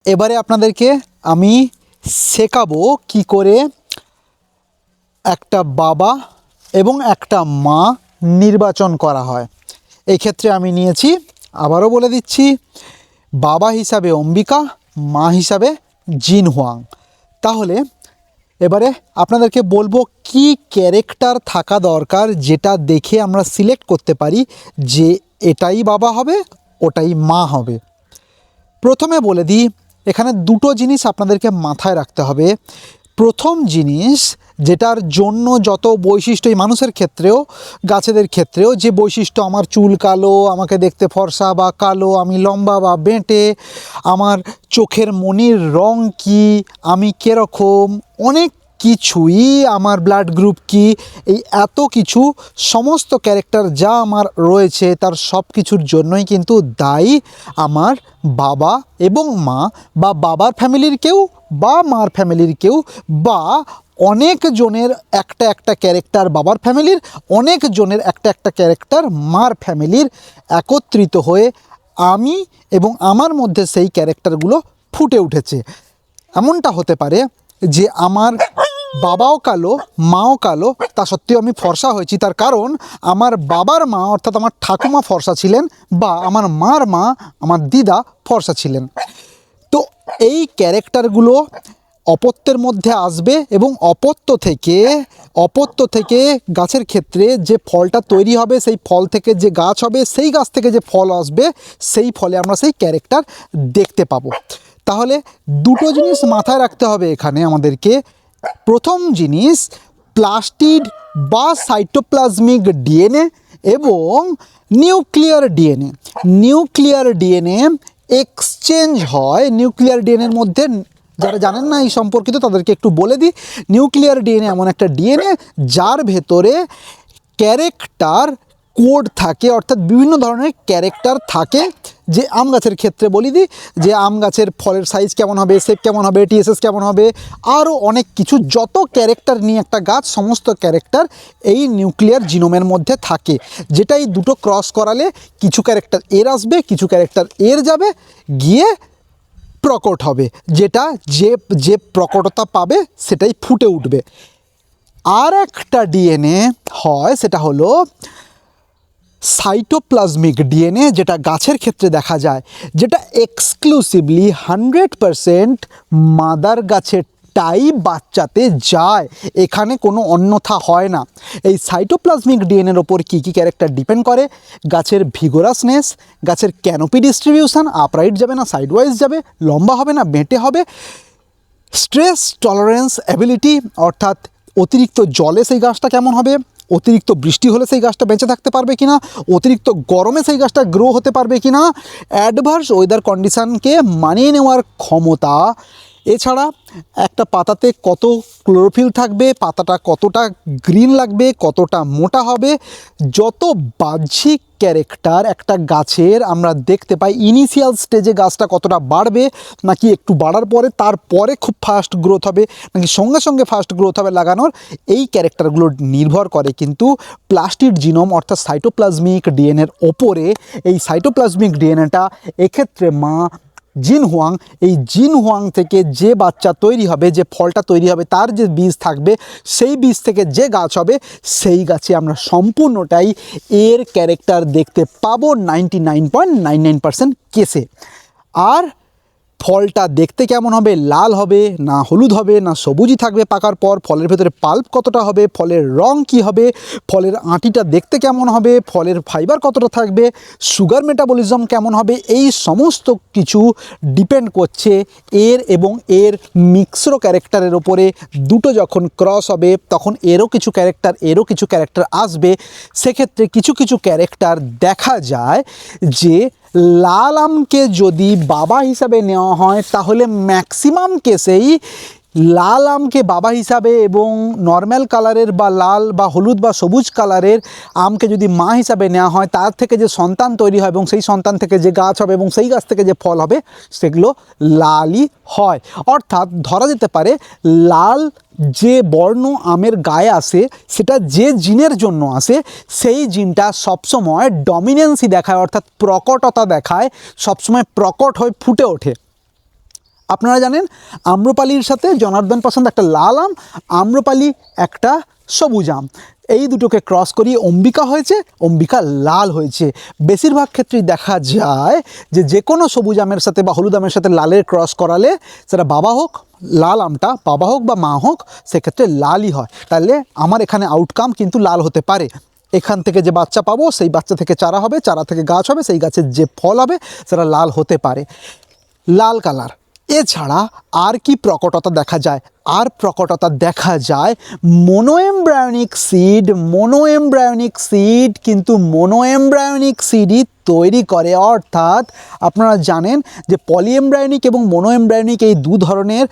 এবারে আপনাদেরকে আমি শেখাবো কি করে একটা বাবা এবং একটা মা নির্বাচন করা হয়। এই ক্ষেত্রে আমি নিয়েছি, আবারও বলে দিচ্ছি, বাবা হিসাবে অম্বিকা, মা হিসাবে জিন হুয়াং। তাহলে এবারে আপনাদেরকে বলবো কি ক্যারেক্টার থাকা দরকার যেটা দেখে আমরা সিলেক্ট করতে পারি যে এটাই বাবা হবে, ওটাই মা হবে। প্রথমে বলে দিই, এখানে দুটো জিনিস আপনাদেরকে মাথায় রাখতে হবে। প্রথম জিনিস, যেটার জন্য যত বৈশিষ্ট্য এই মানুষের ক্ষেত্রেও গাছেদের ক্ষেত্রেও যে বৈশিষ্ট্য, আমার চুল কালো, আমাকে দেখতে ফর্সা বা কালো, আমি লম্বা বা বেঁটে, আমার চোখের মনির রং কি, আমি কীরকম, অনেক কিছুই, আমার ব্লাড গ্রুপ কি, এই এত কিছু সমস্ত ক্যারেক্টার যা আমার রয়েছে তার সব কিছুর জন্যই কিন্তু দায়ী আমার বাবা এবং মা, বা বাবার ফ্যামিলির কেউ বা মার ফ্যামিলির কেউ, বা অনেক জনের একটা একটা ক্যারেক্টার বাবার ফ্যামিলির, অনেক জনের একটা একটা ক্যারেক্টার মার ফ্যামিলির একত্রিত হয়ে আমি এবং আমার মধ্যে সেই ক্যারেক্টারগুলো ফুটে উঠেছে। এমনটা হতে পারে যে আমার বাবাও কালো, মাও কালো, তা সত্ত্বেও আমি ফর্সা হয়েছি। তার কারণ আমার বাবার মা অর্থাৎ আমার ঠাকুমা ফর্সা ছিলেন, বা আমার মার মা আমার দিদা ফর্সা ছিলেন। তো এই ক্যারেক্টারগুলো অপত্যের মধ্যে আসবে এবং অপত্য থেকে গাছের ক্ষেত্রে যে ফলটা তৈরি হবে, সেই ফল থেকে যে গাছ হবে, সেই গাছ থেকে যে ফল আসবে, সেই ফলে আমরা সেই ক্যারেক্টার দেখতে পাবো। তাহলে দুটো জিনিস মাথায় রাখতে হবে এখানে আমাদেরকে। প্রথম জিনিস, প্লাস্টিড বা সাইটোপ্লাজমিক ডিএনএ এবং নিউক্লিয়ার ডিএনএ এক্সচেঞ্জ হয়। নিউক্লিয়ার ডিএনএর মধ্যে, যারা জানেন না এই সম্পর্কিত তাদেরকে একটু বলে দিই, নিউক্লিয়ার ডিএনএ এমন একটা ডিএনএ যার ভেতরে ক্যারেক্টার কোড থাকে, অর্থাৎ বিভিন্ন ধরনের ক্যারেক্টার থাকে। যে আম গাছের ক্ষেত্রে বলি দিই যে আম গাছের ফলের সাইজ কেমন হবে, শেপ কেমন হবে, টিএসএস কেমন হবে, আরও অনেক কিছু, যত ক্যারেক্টার নিয়ে একটা গাছ, সমস্ত ক্যারেক্টার এই নিউক্লিয়ার জিনোমের মধ্যে থাকে। যেটা এই দুটো ক্রস করালে কিছু ক্যারেক্টার এর আসবে, কিছু ক্যারেক্টার এর যাবে, গিয়ে প্রকট হবে, যেটা যে প্রকটতা পাবে সেটাই ফুটে উঠবে। আর একটা ডিএনএ হয়, সেটা হলো সাইটোপ্লাজমিক ডিএনএ, যেটা গাছের ক্ষেত্রে দেখা যায়, যেটা এক্সক্লুসিভলি 100% মাদার গাছের টাই বাচ্চাতে যায়, এখানে কোনো অন্যথা হয় না। এই সাইটোপ্লাজমিক ডিএনএর ওপর কী কী ক্যারেক্টার ডিপেন্ড করে? গাছের ভিগোরাসনেস, গাছের ক্যানোপি ডিস্ট্রিবিউশন, আপরাইট যাবে না সাইডওয়াইজ যাবে, লম্বা হবে না বেঁটে হবে, স্ট্রেস টলারেন্স অ্যাবিলিটি, অর্থাৎ অতিরিক্ত জলে সেই গাছটা কেমন হবে, অতিরিক্ত বৃষ্টি হলে সেই গাছটা বেঁচে থাকতে পারবে কিনা, অতিরিক্ত গরমে সেই গাছটা গ্রো হতে পারবে কিনা, অ্যাডভার্স ওয়েদার কন্ডিশানকে মানিয়ে নেওয়ার ক্ষমতা। এছাড়া একটা পাতাতে কত ক্লোরোফিল থাকবে, পাতাটা কতটা গ্রিন লাগবে, কতটা মোটা হবে, যত বাহ্যিক ক্যারেক্টার একটা গাছের আমরা দেখতে পাই। ইনিশিয়াল স্টেজে গাছটা কতটা বাড়বে, নাকি একটু বাড়ার পরে তারপরে খুব ফাস্ট গ্রোথ হবে, নাকি সঙ্গে সঙ্গে ফাস্ট গ্রোথ হবে লাগানোর, এই ক্যারেক্টারগুলো নির্ভর করে কিন্তু প্লাস্টিড জিনোম অর্থাৎ সাইটোপ্লাজমিক ডিএনএর ওপরে। এই সাইটোপ্লাজমিক ডিএনএটা এক্ষেত্রে মা জিন হুয়াং, এই জিন হুয়াং থেকে যে বাচ্চা তৈরি হবে, যে ফলটা তৈরি হবে, তার যে বীজ থাকবে, সেই বীজ থেকে যে গাছ হবে, সেই গাছে আমরা সম্পূর্ণটাই এর ক্যারেক্টার দেখতে পাবো 99.99% কেসে। আর ফলটা দেখতে কেমন হবে? লাল হবে না হলুদ হবে না সবুজই থাকবে পাকার পর, ফলের ভেতরে পাল্প কতটা হবে, ফলের রং কি হবে, ফলের আঁটিটা দেখতে কেমন হবে, ফলের ফাইবার কতটা থাকবে, সুগার মেটাবলিজম কেমন হবে, এই সমস্ত কিছু ডিপেন্ড করছে এর এবং এর মিক্সড ক্যারেক্টারের ওপরে। দুটো যখন ক্রস হবে তখন এরও কিছু ক্যারেক্টার আসবে। সেক্ষেত্রে কিছু কিছু ক্যারেক্টার দেখা যায় যে লাল আমকে যদি বাবা হিসাবে নেওয়া হয় তাহলে ম্যাক্সিমাম কেসেই লাল আমকে বাবা হিসাবে এবং নর্মাল কালারের বা লাল বা হলুদ বা সবুজ কালারের আমকে যদি মা হিসাবে নেওয়া হয়, তার থেকে যে সন্তান তৈরি হয় এবং সেই সন্তান থেকে যে গাছ হবে এবং সেই গাছ থেকে যে ফল হবে, সেগুলো লালই হয়। অর্থাৎ ধরা যেতে পারে লাল যে বর্ণ আমের গায়ে আসে, সেটা যে জিনের জন্য আসে, সেই জিনটা সবসময় ডমিনেন্সি দেখায়, অর্থাৎ প্রকটতা দেখায়, সবসময় প্রকট হয়ে ফুটে ওঠে। আপনারা জানেন আম্রপালির সাথে জনার্দন পছন্দ একটা লাল আম, আম্রপালি একটা সবুজ আম, এই দুটোকে ক্রস করিয়ে অম্বিকা হয়েছে, অম্বিকা লাল হয়েছে। বেশিরভাগ ক্ষেত্রেই দেখা যায় যে কোনো সবুজ আমের সাথে বা হলুদ আমের সাথে লালের ক্রস করালে সেটা বাবা হোক, লাল আমটা বাবা হোক বা মা হোক, সেক্ষেত্রে লালই হয়। তাহলে আমার এখানে আউটকাম কিন্তু লাল হতে পারে। এখান থেকে যে বাচ্চা পাবো সেই বাচ্চা থেকে চারা হবে, চারা থেকে গাছ হবে, সেই গাছের যে ফল হবে সেটা লাল হতে পারে। লাল কালার এছাড়া আর কি প্রকটতা দেখা যায়? আর প্রকটতা দেখা যায় মোনোএমব্রায়োনিক সিড। মোনোএমব্রায়োনিক সিড কিন্তু মোনোএমব্রায়োনিক সিডই তৈরি করে, অর্থাৎ আপনারা জানেন যে পলিএমব্রায়োনিক এবং মোনোএমব্রায়োনিক এই দু ধরনের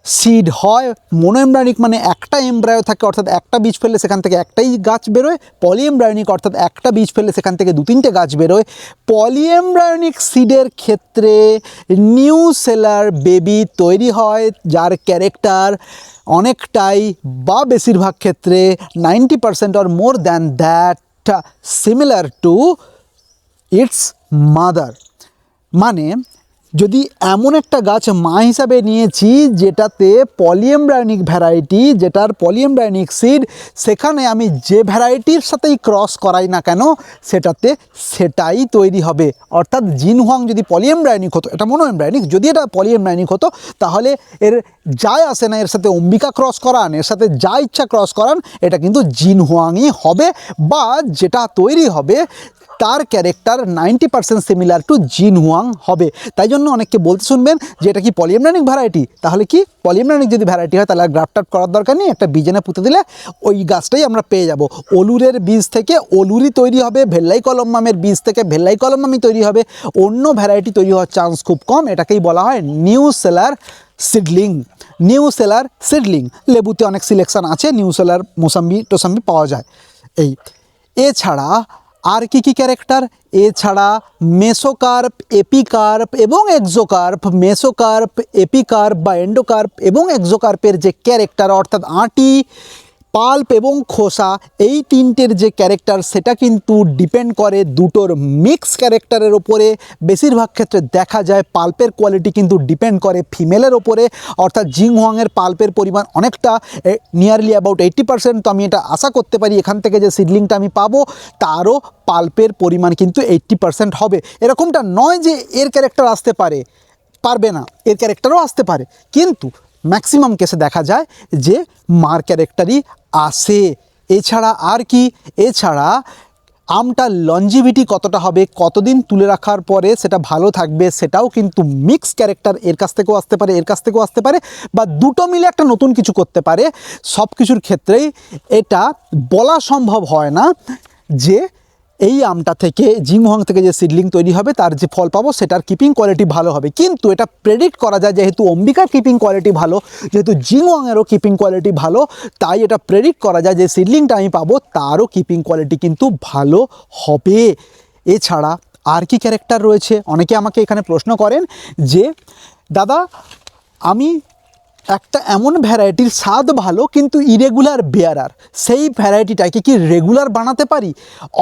সিড হয়। মোনোএমব্রায়োনিক মানে একটা এমব্রায়ো থাকে, অর্থাৎ একটা বীজ ফেললে সেখান থেকে একটাই গাছ বেরোয়। পলিএমব্রায়োনিক অর্থাৎ একটা বীজ ফেললে সেখান থেকে 2-3টে গাছ বেরোয়। পলিএমব্রায়োনিক সিডের ক্ষেত্রে নিউ সেলার বেবি তৈরি হয়, যার ক্যারেক্টার অনেকটাই বা বেশিরভাগ ক্ষেত্রে 90% or more than that similar to its mother. মানে যদি এমন একটা গাছ মা হিসাবে নিয়েছি যেটাতে পলিএমব্রায়োনিক ভ্যারাইটি, যেটার পলিএমব্রায়োনিক সিড, সেখানে আমি যে ভ্যারাইটির সাথেই ক্রস করাই না কেন সেটাতে সেটাই তৈরি হবে। অর্থাৎ জিনহুয়াং যদি পলিএমব্রায়োনিক হতো, এটা মোনোএমব্রায়োনিক, যদি এটা পলিএমব্রায়োনিক হতো তাহলে এর যায় আসে না এর সাথে অম্বিকা ক্রস করান, এর সাথে যা ইচ্ছা ক্রস করান, এটা কিন্তু জিনহুয়াংই হবে, বা যেটা তৈরি হবে তার ক্যারেক্টার 90% সিমিলার টু জিনহুয়াং হবে। তাই জন্য অনেককে বলতে শুনবেন যে এটা কি পলিএমব্রায়োনিক ভ্যারাইটি, তাহলে কি পলিএমব্রায়োনিক যদি ভ্যারাইটি হয় তাহলে গ্রাফট করার দরকার নেই, একটা বীজ এনে পুঁতে দিলে ওই গাছটাই আমরা পেয়ে যাব। অলুরের বীজ থেকে অলুরি তৈরি হবে, ভেল্লাই কলম্বামের বীজ থেকে ভেল্লাই কলম্বামি তৈরি হবে, অন্য ভ্যারাইটি তৈরি হওয়ার চান্স খুব কম। এটাকেই বলা হয় nucellar seedling. Nucellar seedling. লেবুতে অনেক সিলেকশন আছে, নিউ সেলার মোসাম্বি টোসাম্বি পাওয়া যায়। এছাড়া আর কি কি ক্যারেক্টার? এছাড়া মেসোকার্প, এপিকার্প এবং এক্সোকার্প। মেসোকার্প, এপিকার্প বা এন্ডোকার্প এবং এক্সোকার্পের যে ক্যারেক্টার, অর্থাৎ আঁটি, পাল্প এবং খোসা, এই তিনটের যে ক্যারেক্টার সেটা কিন্তু ডিপেন্ড করে দুটোর মিক্স ক্যারেক্টারের ওপরে। বেশিরভাগ ক্ষেত্রে দেখা যায় পাল্পের কোয়ালিটি কিন্তু ডিপেন্ড করে ফিমেলের ওপরে, অর্থাৎ জিনহুয়াংয়ের পাল্পের পরিমাণ অনেকটা নিয়ারলি অ্যাবাউট 80%। তো আমি এটা আশা করতে পারি এখান থেকে যে সিডলিংটা আমি পাবো তারও পাল্পের পরিমাণ কিন্তু 80% হবে। এরকমটা নয় যে এর ক্যারেক্টার আসতে পারবে না, এর ক্যারেক্টারও আসতে পারে, কিন্তু ম্যাক্সিমাম কেসে দেখা যায় যে মার ক্যারেক্টারই আসে। এছাড়া আর কি? এছাড়া আমটার লঞ্জিভিটি কতটা হবে, কতদিন তুলে রাখার পরে সেটা ভালো থাকবে, সেটাও কিন্তু মিক্স ক্যারেক্টার এর কাছ থেকেও আসতে পারে, এর কাছ থেকেও আসতে পারে, বা দুটো মিলে একটা নতুন কিছু করতে পারে। সব কিছুর ক্ষেত্রেই এটা বলা সম্ভব হয় না যে এই আমটা থেকে, জিনহুয়াং থেকে যে সিডলিং তৈরি হবে তার যে ফল পাবো সেটার কিপিং কোয়ালিটি ভালো হবে। কিন্তু এটা প্রেডিক্ট করা যায়, যেহেতু অম্বিকার কিপিং কোয়ালিটি ভালো, যেহেতু জিনহুয়াংয়েরও কিপিং কোয়ালিটি ভালো, তাই এটা প্রেডিক্ট করা যায় যে সিডলিংটা আমি পাবো তারও কিপিং কোয়ালিটি কিন্তু ভালো হবে। এছাড়া আর কি ক্যারেক্টার রয়েছে? অনেকে আমাকে এখানে প্রশ্ন করেন যে দাদা আমি একটা এমন ভ্যারাইটির স্বাদ ভালো কিন্তু ইরেগুলার বেয়ারার, সেই ভ্যারাইটিটাকে কি রেগুলার বানাতে পারি?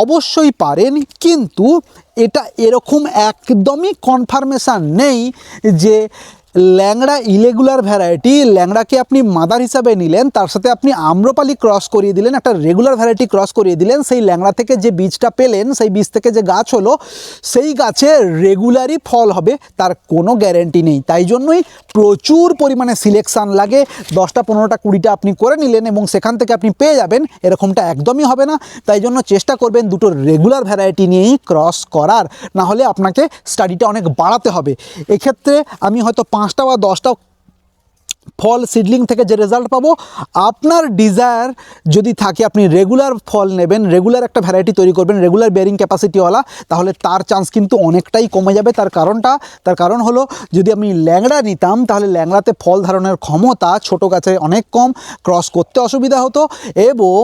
অবশ্যই পারেন, কিন্তু এটা এরকম একদমই কনফার্মেশান নেই যে ল্যাংড়া ইরেগুলার ভ্যারাইটি, ল্যাংড়াকে আপনি মাদার হিসাবে নিলেন, তার সাথে আপনি আম্রপালি ক্রস করিয়ে দিলেন, একটা রেগুলার ভ্যারাইটি ক্রস করিয়ে দিলেন, সেই ল্যাংড়া থেকে যে বীজটা পেলেন, সেই বীজ থেকে যে গাছ হলো, সেই গাছে রেগুলারই ফল হবে তার কোনো গ্যারেন্টি নেই। তাই জন্যই প্রচুর পরিমাণে সিলেকশান লাগে। 10টা 15টা 20টা আপনি করে নিলেন এবং সেখান থেকে আপনি পেয়ে যাবেন, এরকমটা একদমই হবে না। তাই জন্য চেষ্টা করবেন দুটো রেগুলার ভ্যারাইটি নিয়েই ক্রস করার, না হলে আপনাকে স্টাডিটা অনেক বাড়াতে হবে। এক্ষেত্রে আমি হয়তো 5টা বা 10টা ফল সিডলিং থেকে যে রেজাল্ট পাবো, আপনার ডিজায়ার যদি থাকে আপনি রেগুলার ফল নেবেন, রেগুলার একটা ভ্যারাইটি তৈরি করবেন, রেগুলার বেয়ারিং ক্যাপাসিটিওয়ালা, তাহলে তার চান্স কিন্তু অনেকটাই কমে যাবে। তার কারণ হলো, যদি আমি ল্যাংড়া নিতাম তাহলে ল্যাংড়াতে ফল ধারণের ক্ষমতা ছোটো গাছে অনেক কম, ক্রস করতে অসুবিধা হতো, এবং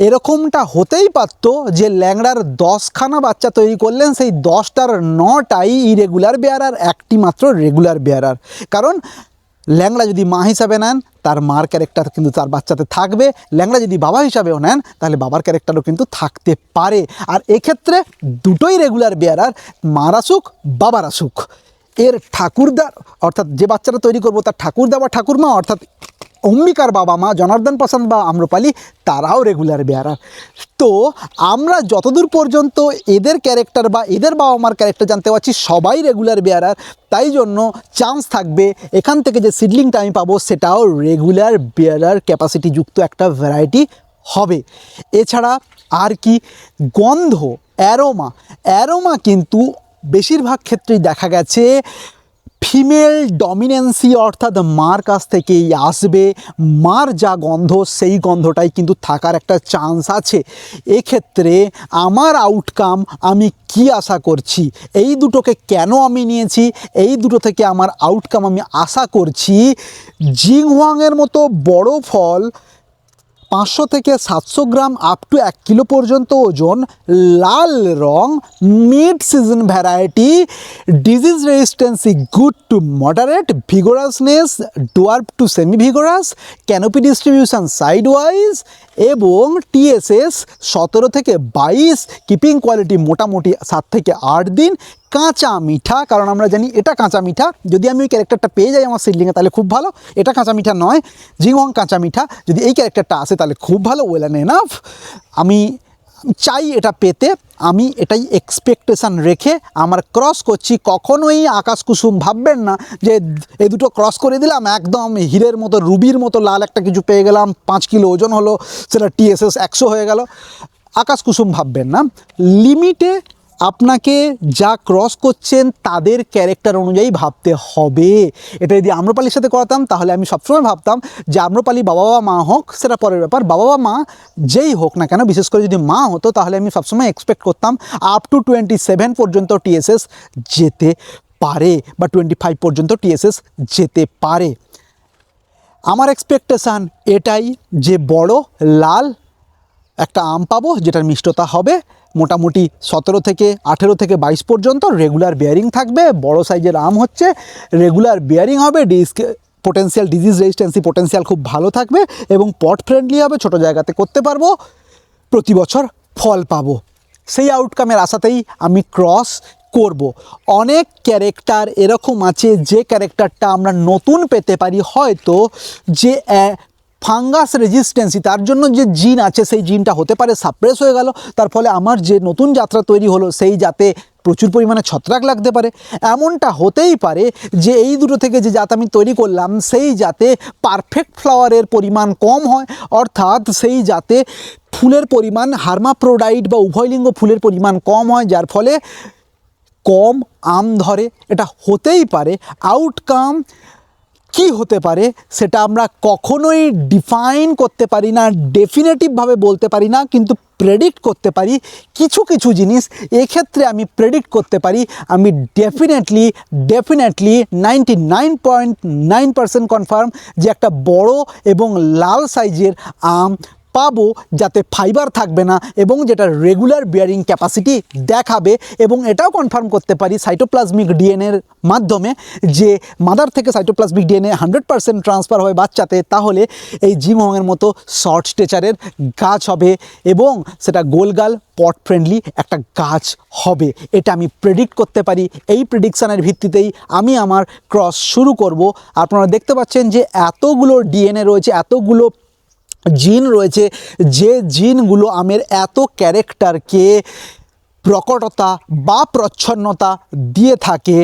এরকমটা হতেই পারতো যে ল্যাংড়ার 10খানা বাচ্চা তৈরি করলেন, সেই 10টার 9টাই ইরেগুলার বেয়ারার, একটি মাত্র রেগুলার বেয়ারার। কারণ ল্যাংড়া যদি মা হিসাবে নেন তার মার ক্যারেক্টার কিন্তু তার বাচ্চাতে থাকবে, ল্যাংড়া যদি বাবা হিসাবেও নেন তাহলে বাবার ক্যারেক্টারও কিন্তু থাকতে পারে। আর এক্ষেত্রে দুটোই রেগুলার বেয়ারার, মার আসুক বাবার আসুক, এর ঠাকুরদা অর্থাৎ যে বাচ্চাটা তৈরি করব তার ঠাকুরদা বা ঠাকুরমা অর্থাৎ অম্বিকার বাবা মা জনার্দন প্রসাদ বা আম্রপালি তারাও রেগুলার বেয়ারার। তো আমরা যতদূর পর্যন্ত এদের ক্যারেক্টার বা এদের বাবা মার ক্যারেক্টার জানতে পারছি সবাই রেগুলার বেয়ারার, তাই জন্য চান্স থাকবে এখান থেকে যে সিডলিংটা আমি পাবো সেটাও রেগুলার বেয়ারার ক্যাপাসিটিযুক্ত একটা ভ্যারাইটি হবে। এছাড়া আর কি, গন্ধ, অ্যারোমা কিন্তু বেশিরভাগ ক্ষেত্রেই দেখা গেছে ফিমেল ডমিনেন্সি অর্থাৎ মার কাছ থেকেই আসবে। মার যা গন্ধ সেই গন্ধটাই কিন্তু থাকার একটা চান্স আছে। এক্ষেত্রে আমার আউটকাম আমি কি আশা করছি, এই দুটোকে কেন আমি নিয়েছি, এই দুটো থেকে আমার আউটকাম আমি আশা করছি জিংহুয়াংয়ের মতো বড় ফল 500 থেকে 700 গ্রাম আপ টু 1 কিলো পর্যন্ত ওজন, লাল রং, mid season variety, disease resistance good to moderate, vigorousness dwarf to semi vigorous, canopy distribution side wise এবং টিএসএস 17 থেকে 22, কিপিং কোয়ালিটি মোটামুটি 7 থেকে 8 দিন, কাঁচা মিঠা, কারণ আমরা জানি এটা কাঁচা মিঠা। যদি আমি ওই ক্যারেক্টারটা পেয়ে যাই আমার সিডলিংয়ে তাহলে খুব ভালো। এটা কাঁচা মিঠা নয়, জিংহুয়াং কাঁচা মিঠা। যদি এই ক্যারেক্টারটা আসে তাহলে খুব ভালো, ওয়েল অ্যান্ড এনাফ। আমি চাই এটা পেতে, আমি এটাই এক্সপেকটেশান রেখে আমার ক্রস করছি। কখনোই আকাশ কুসুম ভাববেন না যে এই দুটো ক্রস করে দিলাম একদম হীরের মতো রুবির মতো লাল একটা কিছু পেয়ে গেলাম, 5 কিলো ওজন হলো, সেটা টিএসএস 100 হয়ে গেল। আকাশ কুসুম ভাববেন না, লিমিটে আপনাকে যা ক্রস করছেন তাদের ক্যারেক্টার অনুযায়ী ভাবতে হবে। এটা যদি আম্রপালির সাথে করাতাম তাহলে আমি সবসময় ভাবতাম যে আম্রপালি বাবা বা মা হোক সেটা পরের ব্যাপার, বাবা বা মা যেই হোক না কেন, বিশেষ করে যদি মা হতো তাহলে আমি সবসময় এক্সপেক্ট করতাম আপ টু 27 পর্যন্ত টিএসএস যেতে পারে বা 25 পর্যন্ত টিএসএস যেতে পারে। আমার এক্সপেকটেশান এটাই যে বড় লাল একটা আম পাবো যেটার মিষ্টতা হবে মোটামুটি 17 থেকে 18 থেকে 22 পর্যন্ত, রেগুলার বেয়ারিং থাকবে, বড় সাইজের আম হচ্ছে, রেগুলার বেয়ারিং হবে, পোটেন্সিয়াল ডিজিজ রেজিস্ট্যান্সি পোটেন্সিয়াল খুব ভালো থাকবে এবং পট ফ্রেন্ডলি হবে, ছোটো জায়গাতে করতে পারবো, প্রতি বছর ফল পাবো। সেই আউটকামের আশাতেই আমি ক্রস করব। অনেক ক্যারেক্টার এরকম আছে যে ক্যারেক্টারটা আমরা নতুন পেতে পারি, হয়তো যে ফাঙ্গাস রেজিস্ট্যান্সি তার জন্য যে জিন আছে সেই জিনটা হতে পারে সাপ্রেস হয়ে গেল, তার ফলে আমার যে নতুন যাত্রা তৈরি হলো সেই জাতে প্রচুর পরিমাণে ছত্রাক লাগতে পারে। এমনটা হতেই পারে যে এই দুটো থেকে যে জাত আমি তৈরি করলাম সেই জাতে পারফেক্ট ফ্লাওয়ারের পরিমাণ কম হয়, অর্থাৎ সেই জাতে ফুলের পরিমাণ হার্মাফ্রোডাইট বা উভয়লিঙ্গ ফুলের পরিমাণ কম হয়, যার ফলে কম আম ধরে। এটা হতেই পারে। আউটকাম কি হতে পারে সেটা আমরা কখনোই ডিফাইন করতে পারি না, ডেফিনেটিভভাবে বলতে পারি না, কিন্তু প্রেডিক্ট করতে পারি কিছু কিছু জিনিস। এক্ষেত্রে আমি প্রেডিক্ট করতে পারি, আমি ডেফিনেটলি 99.9% কনফার্ম যে একটা বড় এবং লাল সাইজের আম পাবো, যাতে ফাইবার থাকবে না এবং যেটা রেগুলার বিয়ারিং ক্যাপাসিটি দেখাবে। এবং এটাও কনফার্ম করতে পারি সাইটোপ্লাজমিক ডিএনএর মাধ্যমে যে মাদার থেকে সাইটোপ্লাজমিক ডিএনএ 100% ট্রান্সফার হয় বাচ্চাতে, তাহলে এই জিংহুয়াংয়ের মতো শর্ট স্টেচারের গাছ হবে এবং সেটা গোলগাল পট ফ্রেন্ডলি একটা গাছ হবে। এটা আমি প্রেডিক্ট করতে পারি। এই প্রেডিকশানের ভিত্তিতেই আমি আমার ক্রস শুরু করব। আপনারা দেখতে পাচ্ছেন যে এতগুলো ডিএনএ রয়েছে, এতগুলো জিন রয়েছে, যে জিনগুলো আমের এত ক্যারেক্টারকে প্রকটতা বা প্রচ্ছন্নতা দিয়ে থাকে,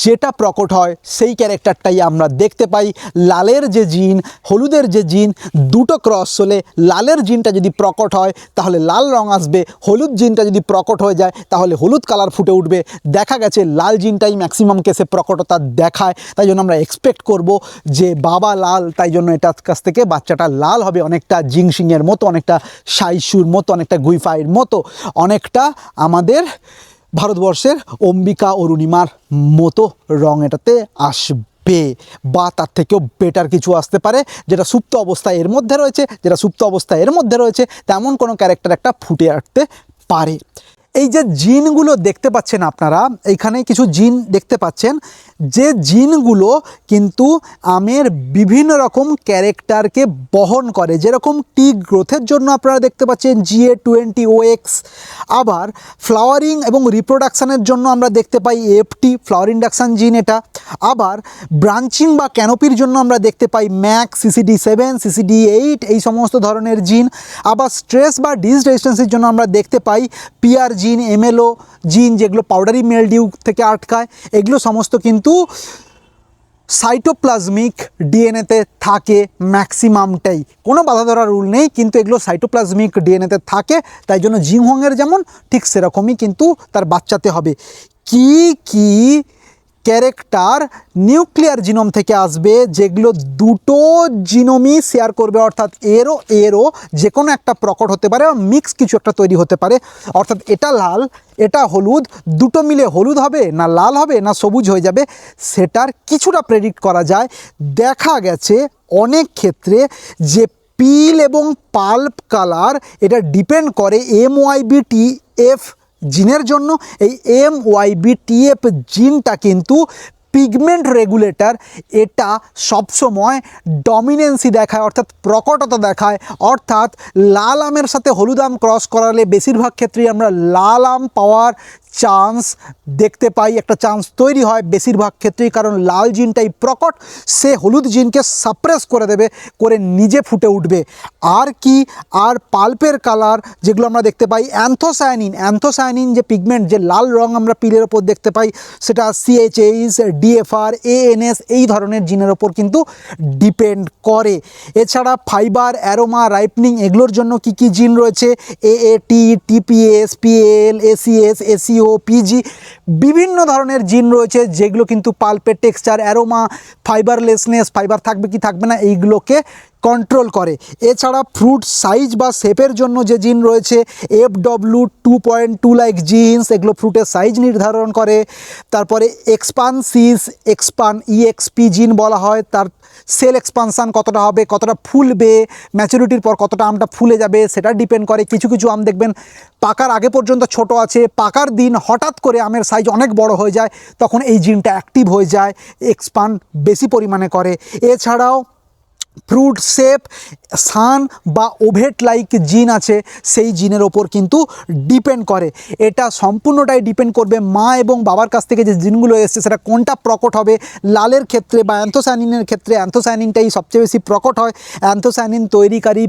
যেটা প্রকট হয় সেই ক্যারেক্টারটাই আমরা দেখতে পাই। লালের যে জিন, হলুদের যে জিন, দুটো ক্রস হলে লালের জিনটা যদি প্রকট হয় তাহলে লাল রং আসবে, হলুদ জিনটা যদি প্রকট হয়ে যায় তাহলে হলুদ কালার ফুটে উঠবে। দেখা গেছে লাল জিনটাই ম্যাক্সিমাম কেসে প্রকটতা দেখায়, তাই জন্য আমরা এক্সপেক্ট করব যে বাবা লাল, তাই জন্য এটার কাছ থেকে বাচ্চাটা লাল হবে, অনেকটা জিংসিংয়ের মতো, অনেকটা সাইসুর মতো, অনেকটা গুইফাইয়ের মতো, অনেকটা আমাদের ভারতবর্ষের অম্বিকা অরুণিমার মতো রং এটাতে আসবে, বা তার থেকেও বেটার কিছু আসতে পারে। যেটা সুপ্ত অবস্থায় এর মধ্যে রয়েছে তেমন কোনো ক্যারেক্টার একটা ফুটে আসতে পারে। এই যে জিনগুলো দেখতে পাচ্ছেন আপনারা, এইখানে কিছু জিন দেখতে পাচ্ছেন, যে জিনগুলো কিন্তু আমের বিভিন্ন রকম ক্যারেক্টারকে বহন করে। যেরকম টি গ্রোথের জন্য আপনারা দেখতে পাচ্ছেন GA20OX, আবার ফ্লাওয়ারিং এবং রিপ্রোডাকশানের জন্য আমরা দেখতে পাই AFT ফ্লাওয়ার ইন্ডাকশান জিন এটা, আবার ব্রাঞ্চিং বা ক্যানোপির জন্য আমরা দেখতে পাই MAC, CCD7, CCD8 এই সমস্ত ধরনের জিন, আবার স্ট্রেস বা ডিজ রেজিস্ট্যান্সের জন্য আমরা দেখতে পাই PR জিন, MLO জিন, যেগুলো পাউডারি মেলডিউ থেকে আটকায়। এগুলো সমস্ত কিন্তু সাইটোপ্লাজমিক ডিএনএতে থাকে ম্যাক্সিমামটাই, কোনো বাধা ধরা রুল নেই, কিন্তু এগুলো সাইটোপ্লাজমিক ডিএনএতে থাকে। তাই জন্য জিনহোংয়ের যেমন ঠিক সেরকমই কিন্তু তার বাচ্চাতে হবে। কি কি ক্যারেক্টার নিউক্লিয়ার জিনোম থেকে আসবে, যেগুলো দুটো জিনোমই শেয়ার করবে, অর্থাৎ এরও যে কোনো একটা প্রকট হতে পারে, মিক্স কিছু একটা তৈরি হতে পারে, অর্থাৎ এটা লাল এটা হলুদ, দুটো মিলে হলুদ হবে না লাল হবে না সবুজ হয়ে যাবে, সেটার কিছুটা প্রেডিক্ট করা যায়। দেখা গেছে অনেক ক্ষেত্রে যে পিল এবং পাল্প কালার এটা ডিপেন্ড করে MYBTF জিনের জন্য। এই MYBTF জিনটা কিন্তু পিগমেন্ট রেগুলেটর, এটা সবসময় ডমিনেন্সি দেখায়, অর্থাৎ প্রকটতা দেখায়। অর্থাৎ লাল আমের সাথে হলুদ আম ক্রস করালে বেশিরভাগ ক্ষেত্রেই আমরা লাল আম পাওয়ার চান্স দেখতে পাই, একটা চান্স তৈরি হয় বেশিরভাগ ক্ষেত্রেই, কারণ লাল জিনটাই প্রকট, সে হলুদ জিনকে সাপ্রেস করে দেবে, করে নিজে ফুটে উঠবে। আর কি, আর পাল্পের কালার যেগুলো আমরা দেখতে পাই, অ্যান্থোসায়ানিন যে পিগমেন্ট, যে লাল রং আমরা পিলের ওপর দেখতে পাই, সেটা CHH, DFR, ANS এই ধরনের জিনের ওপর কিন্তু ডিপেন্ড করে। এছাড়া ফাইবার, অ্যারোমা, রাইপনিং এগুলোর জন্য কি কি জিন রয়েছে, AAT, TPS, PAL, ACS, ACO, PG বিভিন্ন ধরনের জিন রয়েছে, যেগুলো কিন্তু পাল্পের টেক্সচার, অ্যারোমা, ফাইবারলেসনেস, ফাইবার থাকবে কি থাকবে না এইগুলোকে কন্ট্রোল করে। এছাড়া ফ্রুট সাইজ বা শেপের জন্য যে জিন রয়েছে FW2.2 লাইক জিনস, এগুলো ফ্রুটের সাইজ নির্ধারণ করে। তারপরে EXP জিন বলা হয়, তার সেল এক্সপানশান কতটা হবে, কতটা ফুলবে, ম্যাচুরিটির পর কতটা আমটা ফুলে যাবে সেটা ডিপেন্ড করে। কিছু কিছু আম দেখবেন পাকার আগে পর্যন্ত ছোট আছে, পাকার দিন হঠাৎ করে আমের সাইজ অনেক বড় হয়ে যায়, তখন এই জিনটা অ্যাক্টিভ হয়ে যায়, এক্সপান্ড বেশি পরিমাণে করে। এছাড়াও ফ্রুট শেপ, সান বা ওভেট লাইক জিন আছে, সেই জিনের ওপর কিন্তু ডিপেন্ড করে। এটা সম্পূর্ণটাই ডিপেন্ড করবে মা এবং বাবার কাছ থেকে যে জিনগুলো এসছে সেটা কোনটা প্রকট হবে। লালের ক্ষেত্রে বা অ্যান্থোসায়ানিনের ক্ষেত্রে অ্যান্থোসায়ানিনটাই সবচেয়ে বেশি প্রকট হয়। অ্যান্থোসায়ানিন তৈরিকারী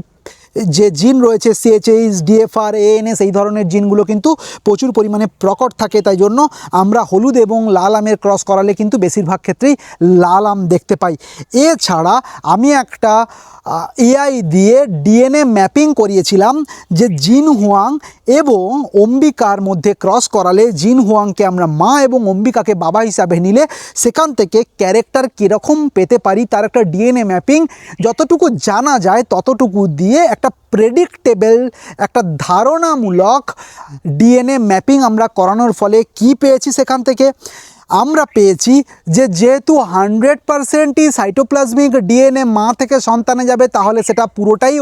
যে জিন রয়েছে CHH, DFR, ANS এই ধরনের জিনগুলো কিন্তু প্রচুর পরিমাণে প্রকট থাকে। তাই জন্য আমরা হলুদ এবং লাল আমের ক্রস করালে কিন্তু বেশিরভাগ ক্ষেত্রেই লাল আম দেখতে পাই। এছাড়া আমি একটা AI দিয়ে DNA ম্যাপিং করিয়েছিলাম, যে জিন হুয়াং এবং অম্বিকার মধ্যে ক্রস করালে জিন হুয়াংকে আমরা মা এবং অম্বিকাকে বাবা হিসাবে নিলে সেখান থেকে ক্যারেক্টার কীরকম পেতে পারি তার একটা DNA ম্যাপিং যতটুকু জানা যায় ততটুকু দিয়ে একটা প্রেডিক্টেবল, একটা ধারণামূলক DNA ম্যাপিং আমরা করানোর ফলে কি পেয়েছি, সেখান থেকে আমরা পেয়েছি যে যেহেতু 100%ই সাইটোপ্লাজমিক DNA মা থেকে সন্তানে যাবে, তাহলে সেটা পুরোটাই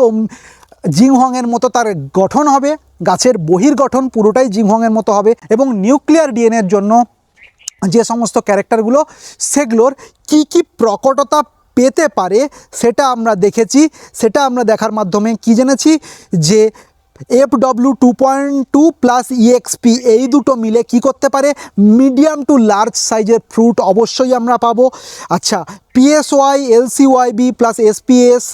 জিংহংয়ের মতো তার গঠন হবে, গাছের বহির্গঠন পুরোটাই জিংহংয়ের মতো হবে। এবং নিউক্লিয়ার ডিএনএর জন্য যে সমস্ত ক্যারেক্টারগুলো, সেগুলোর কি কি প্রকটতা পেতে পারে সেটা আমরা দেখেছি। সেটা আমরা দেখার মাধ্যমে কি জেনেছি, যে FW2.2 প্লাস EXP এই দুটো মিলে কি করতে পারে, মিডিয়াম টু লার্জ সাইজের ফ্রুট অবশ্যই আমরা পাবো। আচ্ছা, PSY, LCYB plus SPS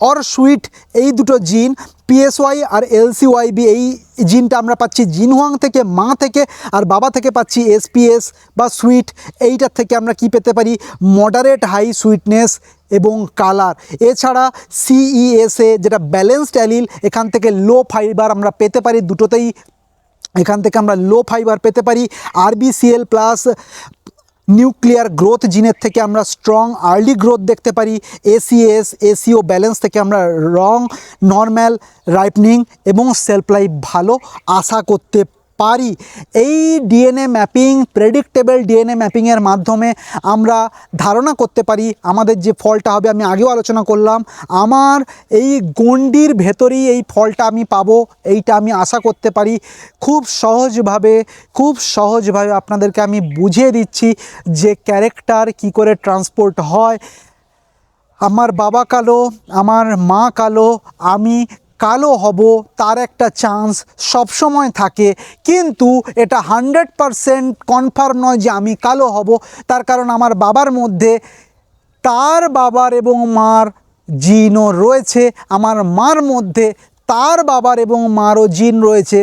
or sweet এই দুটো জিন, PSY আর LCYB এই জিনটা আমরা পাচ্ছি জিনহুয়াং থেকে, মা থেকে, আর বাবা থেকে পাচ্ছি SPS বা সুইট। এইটার থেকে আমরা কি পেতে পারি, মডারেট হাই সুইটনেস এবং কালার। এছাড়া CESA যেটা ব্যালেন্সড অ্যালিল, এখান থেকে লো ফাইবার আমরা পেতে পারি, দুটোতেই এখান থেকে আমরা লো ফাইবার পেতে পারি। RBCL প্লাস নিউক্লিয়ার গ্রোথ জিনের থেকে আমরা স্ট্রং আর্লি গ্রোথ দেখতে পারি। ACS, ACO ব্যালেন্স থেকে আমরা নর্ম্যাল রাইপনিং এবং সেলফ লাইফ ভালো আশা করতে পারি। এই ডিএনএ ম্যাপিং, প্রেডিক্টেবল ডিএনএ ম্যাপিংয়ের মাধ্যমে আমরা ধারণা করতে পারি আমাদের যে ফলটা হবে, আমি আগেও আলোচনা করলাম, আমার এই গণ্ডির ভেতরেই এই ফলটা আমি পাবো, এইটা আমি আশা করতে পারি। খুব সহজভাবে আপনাদেরকে আমি বুঝিয়ে দিচ্ছি যে ক্যারেক্টার কি করে ট্রান্সপোর্ট হয়। আমার বাবা কালো, আমার মা কালো, আমি কালো হব, তার একটা চান্স সবসময় থাকে, কিন্তু এটা 100% কনফার্ম নয় যে আমি কালো হব। তার কারণ আমার বাবার মধ্যে তার বাবার এবং মার জিনও রয়েছে, আমার মার মধ্যে তার বাবার এবং মারও জিন রয়েছে,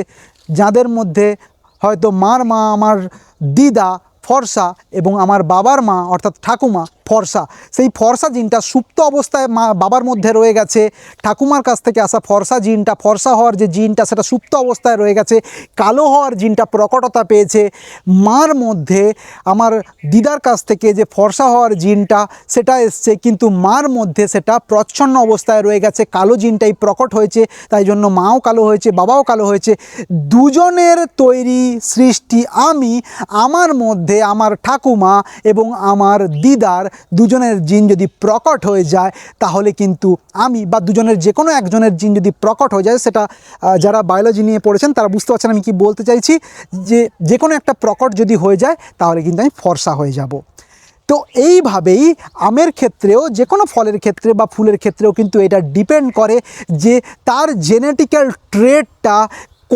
যাদের মধ্যে হয়তো মার মা আমার দিদা ফর্সা এবং আমার বাবার মা অর্থাৎ ঠাকুমা ফর্সা। সেই ফর্সা জিনটা সুপ্ত অবস্থায় বাবার মধ্যে রয়ে গেছে, ঠাকুমার কাছ থেকে আসা ফর্সা জিনটা, ফর্সা হওয়ার যে জিনটা সেটা সুপ্ত অবস্থায় রয়ে গেছে, কালো হওয়ার জিনটা প্রকটতা পেয়েছে মার মধ্যে। আমার দিদার কাছ থেকে যে ফর্সা হওয়ার জিনটা সেটা এসছে, কিন্তু মার মধ্যে সেটা প্রচ্ছন্ন অবস্থায় রয়ে গেছে, কালো জিনটাই প্রকট হয়েছে, তাই জন্য মাও কালো হয়েছে, বাবাও কালো হয়েছে। দুজনের তৈরি সৃষ্টি আমি, আমার মধ্যে আমার ঠাকুমা এবং আমার দিদার দুজনের জিন যদি প্রকট হয়ে যায় তাহলে কিন্তু আমি, বা দুজনের যে কোনো একজনের জিন যদি প্রকট হয়ে যায়, সেটা যারা বায়োলজি নিয়ে পড়েছেন তারা বুঝতে পারছেন আমি কি বলতে চাইছি, যে কোনো একটা প্রকট যদি হয়ে যায় তাহলে কিন্তু আমি ফর্সা হয়ে যাব। তো এইভাবেই আমের ক্ষেত্রেও, যে কোনো ফলের ক্ষেত্রে বা ফুলের ক্ষেত্রেও কিন্তু এটা ডিপেন্ড করে যে তার জেনেটিক্যাল ট্রেটটা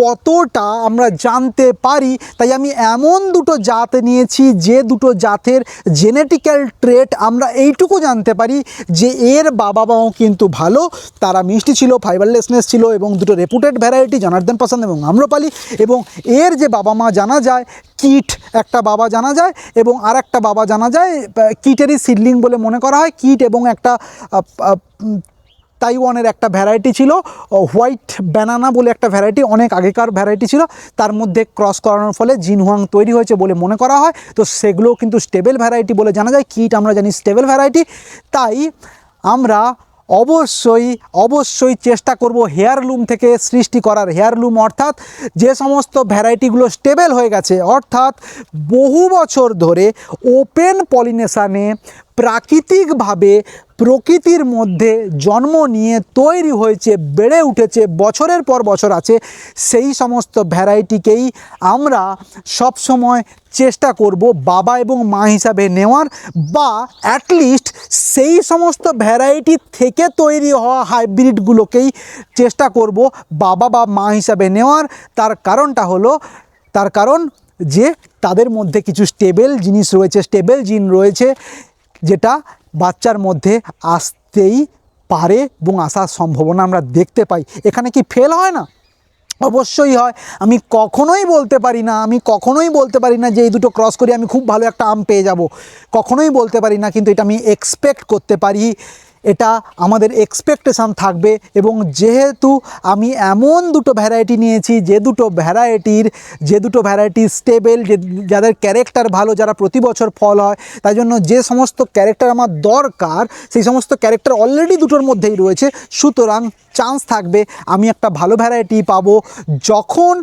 কতটা আমরা জানতে পারি। তাই আমি এমন দুটো জাত নিয়েছি যে দুটো জাতের জেনেটিক্যাল ট্রেট আমরা এইটুকু জানতে পারি যে এর বাবা মাও কিন্তু ভালো, তারা মিষ্টি ছিল, ফাইবারলেসনেস ছিল, এবং দুটো রেপুটেড ভ্যারাইটি জনার্দন পছন্দ এবং আম্রপালি। এবং এর যে বাবা মা জানা যায়, কিট একটা বাবা জানা যায় এবং আর একটা বাবা জানা যায় কিটেরই সিডলিং বলে মনে করা হয়। কিট এবং একটা তাইওয়ানের একটা ভ্যারাইটি ছিল, হোয়াইট ব্যানানা বলে একটা ভ্যারাইটি, অনেক আগেকার ভ্যারাইটি ছিল, তার মধ্যে ক্রস করানোর ফলে জিনহুয়াং তৈরি হয়েছে বলে মনে করা হয়। তো সেগুলোও কিন্তু স্টেবল ভ্যারাইটি বলে জানা যায়, কিট আমরা জানি স্টেবল ভ্যারাইটি। তাই আমরা অবশ্যই চেষ্টা করব হেয়ারলুম থেকে সৃষ্টি করার। হেয়ারলুম অর্থাৎ যে সমস্ত ভ্যারাইটিগুলো স্টেবল হয়ে গেছে, অর্থাৎ বহু বছর ধরে ওপেন পলিনেশানে প্রাকৃতিকভাবে প্রকৃতির মধ্যে জন্ম নিয়ে তৈরি হয়েছে, বেড়ে উঠেছে, বছরের পর বছর আছে, সেই সমস্ত ভ্যারাইটিকেই আমরা সবসময় চেষ্টা করব বাবা এবং মা হিসাবে নেওয়ার, বা অ্যাটলিস্ট সেই সমস্ত ভ্যারাইটি থেকে তৈরি হওয়া হাইব্রিডগুলোকেই চেষ্টা করব বাবা বা মা হিসাবে নেওয়ার। তার কারণ যে তাদের মধ্যে কিছু স্টেবল জিনিস রয়েছে, স্টেবল জিন রয়েছে, যেটা বাচ্চার মধ্যে আসতেই পারে এবং আসার সম্ভাবনা আমরা দেখতে পাই। এখানে কি ফেল হয় না? অবশ্যই হয়। আমি কখনোই বলতে পারি না যে এই দুটো ক্রস করে আমি খুব ভালো একটা আম পেয়ে যাব, কখনোই বলতে পারি না, কিন্তু এটা আমি এক্সপেক্ট করতে পারি, এটা আমাদের এক্সপেকটেশান থাকবে। এবং যেহেতু আমি এমন দুটো ভ্যারাইটি নিয়েছি যে দুটো ভ্যারাইটি স্টেবল, যাদের ক্যারেক্টার ভালো, যারা প্রতি বছর ফল হয়, তাই জন্য যে সমস্ত ক্যারেক্টার আমার দরকার সেই সমস্ত ক্যারেক্টার অলরেডি দুটোর মধ্যেই রয়েছে, সুতরাং চান্স থাকবে আমি একটা ভালো ভ্যারাইটি পাবো। যখন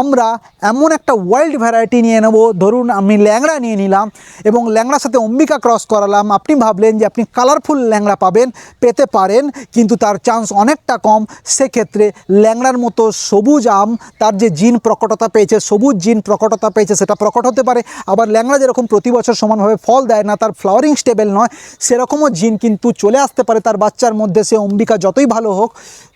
আমরা এমন একটা ওয়াইল্ড ভ্যারাইটি নিয়ে নেব, ধরুন আমি ল্যাংড়া নিয়ে নিলাম এবং ল্যাংড়ার সাথে অম্বিকা ক্রস করালাম, আপনি ভাবলেন যে আপনি কালারফুল ল্যাংড়া পেতে পারেন, কিন্তু তার চান্স অনেকটা কম। সেক্ষেত্রে ল্যাংড়ার মতো সবুজ আম, তার যে জিন প্রকটতা পেয়েছে, সবুজ জিন প্রকটতা পেয়েছে, সেটা প্রকট হতে পারে। আবার ল্যাংড়া যেরকম প্রতি বছর সমানভাবে ফল দেয় না, তার ফ্লাওয়ারিং স্টেবল নয়, সেরকমও জিন কিন্তু চলে আসতে পারে তার বাচ্চার মধ্যে। সে অম্বিকা যতই ভালো হোক,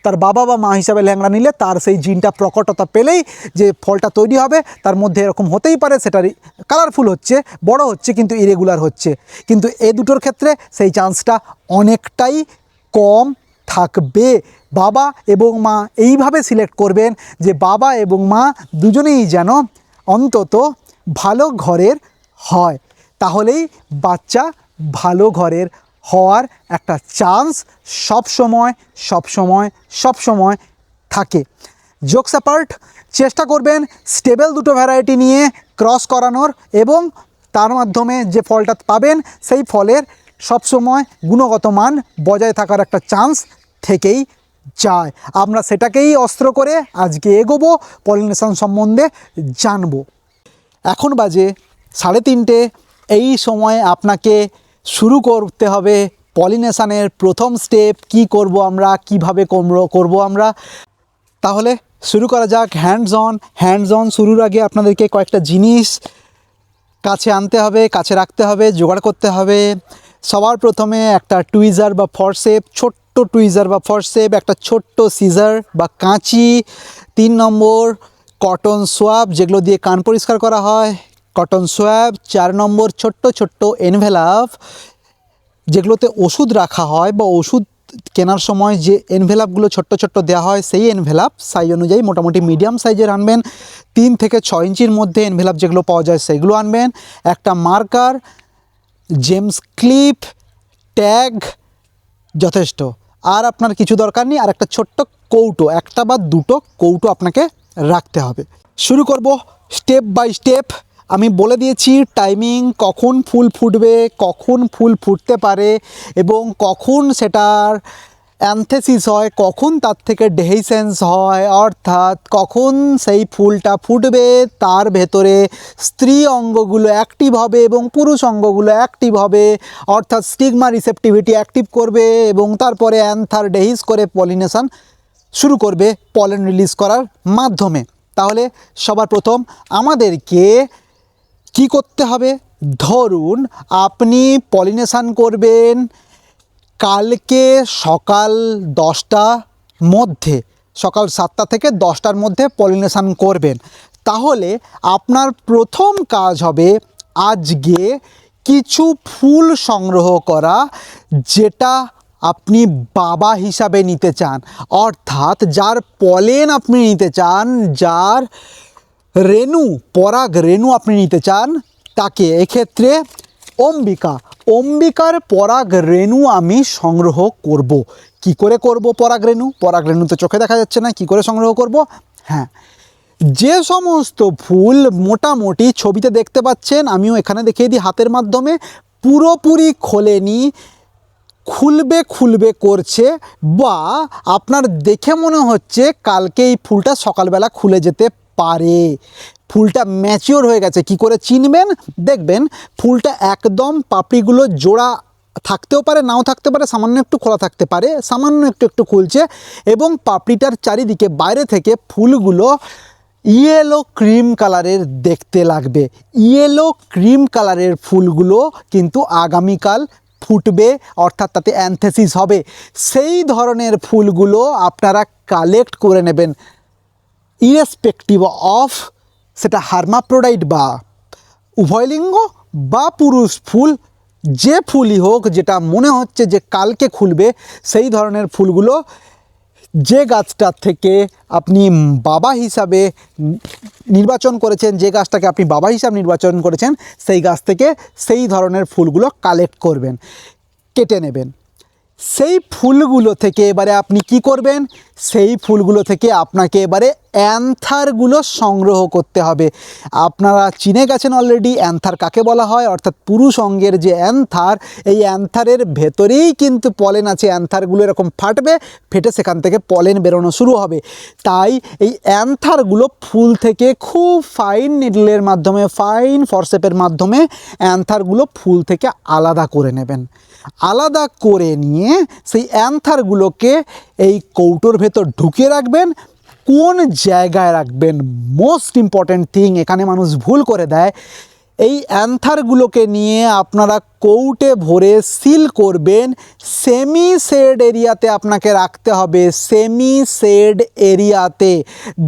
তার বাবা বা মা হিসাবে ল্যাংড়া নিলে তার সেই জিনটা প্রকটতা পেলেই যে ফলটা তৈরি হবে তার মধ্যে এরকম হতেই পারে, সেটা কালারফুল হচ্ছে, বড় হচ্ছে, কিন্তু ইরেগুলার হচ্ছে। কিন্তু এ দুটোর ক্ষেত্রে সেই চান্সটা অনেকটাই কম থাকবে। বাবা এবং মা এইভাবে সিলেক্ট করবেন যে বাবা এবং মা দুজনেই যেন অন্তত ভালো ঘরের হয়, তাহলেই বাচ্চা ভালো ঘরের হওয়ার একটা চান্স সবসময় থাকে। জোকস অ্যাপার্ট, চেষ্টা করবেন স্টেবল দুটো ভ্যারাইটি নিয়ে ক্রস করানোর, এবং তার মাধ্যমে যে ফলটা পাবেন সেই ফলের সবসময় গুণগত মান বজায় থাকার একটা চান্স থেকেই যায়। আমরা সেটাকেই অস্ত্র করে আজকে এগোবো, পলিনেশন সম্বন্ধে জানবো। এখন বাজে 3:30। এই সময় আপনাকে শুরু করতে হবে পলিনেশনের প্রথম স্টেপ। কি করব আমরা, কিভাবে করব আমরা, তাহলে শুরু করা যাক। হ্যান্ডস অন শুরুর আগে আপনাদেরকে কয়েকটা জিনিস কাছে আনতে হবে, কাছে রাখতে হবে, জোগাড় করতে হবে। সবার প্রথমে একটা টুইজার বা ফরসেপ, ছোট্ট টুইজার বা ফরসেপ, একটা ছোট্ট সিজার বা কাঁচি। 3 নম্বর কটন সোয়াব, যেগুলো দিয়ে কান পরিষ্কার করা হয়, কটন সোয়াব। 4 নম্বর ছোট্ট ছোট্ট এনভেলাপ, যেগুলোতে ওষুধ রাখা হয় বা ওষুধ কেনার সময় যে এনভেলাপগুলো ছোট্ট ছোট্ট দেওয়া হয়, সেই এনভেলাপ সাইজ অনুযায়ী মোটামুটি মিডিয়াম সাইজের আনবেন। 3 থেকে 6 ইঞ্চির মধ্যে এনভেলাপ যেগুলো পাওয়া যায় সেগুলো আনবেন। একটা মার্কার, জেমস ক্লিপ, ট্যাগ যথেষ্ট। আর আপনার কিছু দরকার নেই। আর একটা ছোট্ট কৌটো, একটা বা দুটো কৌটো আপনাকে রাখতে হবে। শুরু করব স্টেপ বাই স্টেপ। আমি বলে দিয়েছি টাইমিং, কখন ফুল ফুটবে, কখন ফুল ফুটতে পারে এবং কখন সেটার অ্যানথেসিস হয়, কখন তার থেকে ডেহিসেন্স হয়, অর্থাৎ কখন সেই ফুলটা ফুটবে, তার ভেতরে স্ত্রী অঙ্গগুলো অ্যাক্টিভ হবে এবং পুরুষ অঙ্গগুলো অ্যাক্টিভ হবে, অর্থাৎ স্টিগমা রিসেপটিভিটি অ্যাক্টিভ করবে এবং তারপরে অ্যান্থার ডেহিস করে পলিনেশন শুরু করবে পলেন রিলিজ করার মাধ্যমে। তাহলে সবার প্রথম আমাদেরকে কি করতে হবে? ধরুন আপনি পলিনেশন করবেন কালকে সকাল 10টার মধ্যে, সকাল 7টা থেকে 10টার মধ্যে পলিনেশন করবেন। তাহলে আপনার প্রথম কাজ হবে আজকে কিছু ফুল সংগ্রহ করা, যেটা আপনি বাবা হিসাবে নিতে চান, অর্থাৎ যার পলেন আপনি নিতে চান, যার রেণু, পরাগ রেণু আপনি নিতে চান তাকে। এক্ষেত্রে অম্বিকার পরাগ রেণু আমি সংগ্রহ করব। কি করে করব পরাগ রেণু? পরাগ রেণু তো চোখে দেখা যাচ্ছে না, কি করে সংগ্রহ করব? হ্যাঁ, যে সমস্ত ফুল মোটামুটি ছবিতে দেখতে পাচ্ছেন, আমিও এখানে দেখিয়ে দিই হাতের মাধ্যমে, পুরোপুরি খোলেনি, খুলবে করছে, বা আপনার দেখে মনে হচ্ছে কালকে এই ফুলটা সকালবেলা খুলে যেতে পারে, ফুলটা ম্যাচিওর হয়ে গেছে। কি করে চিনবেন? দেখবেন ফুলটা একদম পাপড়িগুলো জোড়া থাকতেও পারে, নাও থাকতে পারে, সামান্য একটু খোলা থাকতে পারে, সামান্য একটু খুলছে এবং পাপড়িটার চারিদিকে বাইরে থেকে ফুলগুলো ইয়েলো ক্রিম কালারের দেখতে লাগবে। ইয়েলো ক্রিম কালারের ফুলগুলো কিন্তু আগামীকাল ফুটবে, অর্থাৎ তাতে অ্যানথেসিস হবে। সেই ধরনের ফুলগুলো আপনারা কালেক্ট করে নেবেন, ইরেসপেক্টিভ অফ সেটা হার্মাফ্রোডাইট বা উভয়লিঙ্গ বা পুরুষ ফুল, যে ফুলই হোক, যেটা মনে হচ্ছে যে কালকে খুলবে, সেই ধরনের ফুলগুলো যে গাছটা থেকে আপনি বাবা হিসাবে নির্বাচন করেছেন, যে গাছটাকে আপনি বাবা হিসাবে নির্বাচন করেছেন, সেই গাছ থেকে সেই ধরনের ফুলগুলো কালেক্ট করবেন, কেটে নেবেন। সেই ফুলগুলো থেকে এবারে আপনি কি করবেন? সেই ফুলগুলো থেকে আপনাকে এবারে অ্যান্থারগুলো সংগ্রহ করতে হবে। আপনারা চিনে গেছেন অলরেডি অ্যান্থার কাকে বলা হয়, অর্থাৎ পুরুষ অঙ্গের যে অ্যান্থার, এই অ্যান্থারের ভেতরেই কিন্তু পলেন আছে। অ্যান্থারগুলো এরকম ফাটবে, ফেটে সেখান থেকে পলেন বেরোনো শুরু হবে। তাই এই অ্যান্থারগুলো ফুল থেকে খুব ফাইন নিডলের মাধ্যমে, ফাইন ফরসেপের মাধ্যমে অ্যান্থারগুলো ফুল থেকে আলাদা করে নেবেন। আলাদা করে নিয়ে সেই অ্যান্থারগুলোকে এই কৌটোর ভেতর ঢুকিয়ে রাখবেন। কোন জায়গায় রাখবেন? মোস্ট ইম্পর্ট্যান্ট থিং, এখানে মানুষ ভুল করে দেয়। এই অ্যান্থারগুলোকে নিয়ে আপনারা কৌটে ভরে সিল করবেন। সেমি শেড এরিয়াতে আপনাকে রাখতে হবে, সেমি শেড এরিয়াতে।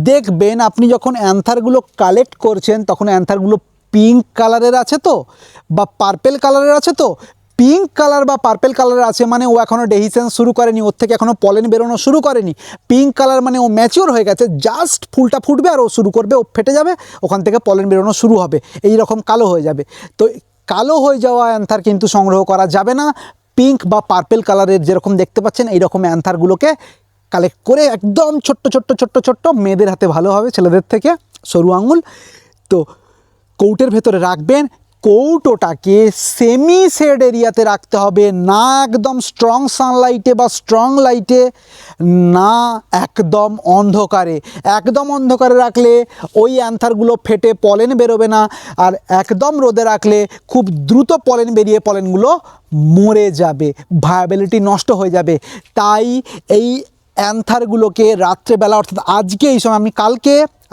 দেখবেন আপনি যখন অ্যান্থারগুলো কালেক্ট করছেন তখন অ্যান্থারগুলো পিঙ্ক কালারের আছে তো, বা পার্পেল কালারের আছে তো। পিঙ্ক কালার বা পার্পেল কালারের আছে মানে ও এখনও ডেহিসেন্স শুরু করেনি, ওর থেকে এখনও পলেন বেরোনো শুরু করেনি। পিঙ্ক কালার মানে ও ম্যাচিওর হয়ে গেছে, জাস্ট ফুলটা ফুটবে আর ও শুরু করবে, ও ফেটে যাবে, ওখান থেকে পলেন বেরোনো শুরু হবে, এই রকম কালো হয়ে যাবে। তো কালো হয়ে যাওয়া অ্যান্থার কিন্তু সংগ্রহ করা যাবে না। পিঙ্ক বা পার্পেল কালারের যেরকম দেখতে পাচ্ছেন এইরকম অ্যান্থারগুলোকে কালেক্ট করে একদম ছোট্ট ছোট্ট ছোট্ট ছোট্ট, মেয়েদের হাতে ভালো হবে ছেলেদের থেকে, সরু আঙুল, তো কৌটের ভেতরে রাখবেন। কৌটোটাকে সেমি শেড এরিয়াতে রাখতে হবে, না একদম স্ট্রং সানলাইটে বা স্ট্রং লাইটে, না একদম অন্ধকারে। একদম অন্ধকারে রাখলে ওই অ্যান্থারগুলো ফেটে পলেন বেরোবে না, আর একদম রোদে রাখলে খুব দ্রুত পলেন বেরিয়ে পলেনগুলো মরে যাবে, ভায়াবিলিটি নষ্ট হয়ে যাবে। তাই এই অ্যান্থারগুলোকে রাত্রেবেলা, অর্থাৎ আজকে এই সময়,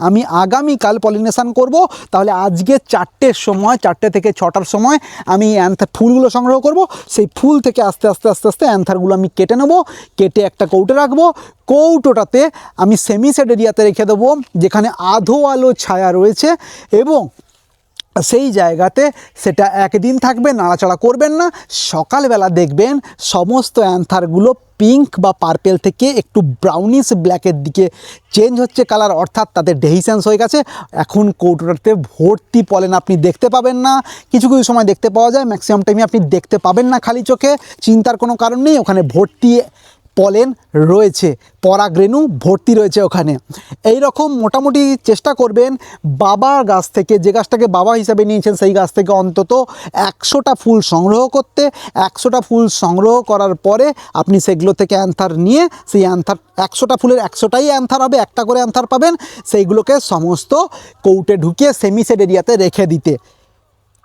আমি আগামীকাল পলিনেশন করব, তাহলে আজকে 4টের সময়, 4টে থেকে 6টার সময় আমি অ্যান্থার ফুলগুলো সংগ্রহ করব। সেই ফুল থেকে আস্তে আস্তে আস্তে আস্তে অ্যান্থারগুলো আমি কেটে নেব, কেটে একটা কৌটো রাখবো। কৌটোটাতে আমি সেমি শেড এরিয়াতে রেখে দেবো, যেখানে আধো আলো ছায়া রয়েছে, এবং সেই জায়গাতে সেটা একদিন থাকবে, নাড়াচাড়া করবেন না। সকালবেলা দেখবেন সমস্ত অ্যান্থারগুলো পিঙ্ক বা পার্পেল থেকে একটু ব্রাউনিশ ব্ল্যাকের দিকে চেঞ্জ হচ্ছে কালার, অর্থাৎ তাদের ডেহিসেন্স হয়ে গেছে। এখন কৌটোটাতে ভর্তি পলেন আপনি দেখতে পাবেন না, কিছু কিছু সময় দেখতে পাওয়া যায়, ম্যাক্সিমাম টাইমে আপনি দেখতে পাবেন না খালি চোখে। চিন্তার কোনো কারণ নেই, ওখানে ভর্তি পলেন রয়েছে, পরাগরেণু ভর্তি রয়েছে ওখানে। এই রকম মোটামুটি চেষ্টা করবেন বাবার গাছ থেকে, যে গাছটাকে বাবা হিসাবে নিয়েছেন সেই গাছ থেকে অন্তত 100টা ফুল সংগ্রহ করতে। 100টা ফুল সংগ্রহ করার পরে আপনি সেগুলো থেকে অ্যান্থার নিয়ে, সেই অ্যান্থার 100টা ফুলের 100টাই অ্যান্থার হবে, একটা করে অ্যান্থার পাবেন, সেইগুলোকে সমস্ত কৌটে ঢুকিয়ে সেমি শেড এরিয়াতে রেখে দিতে,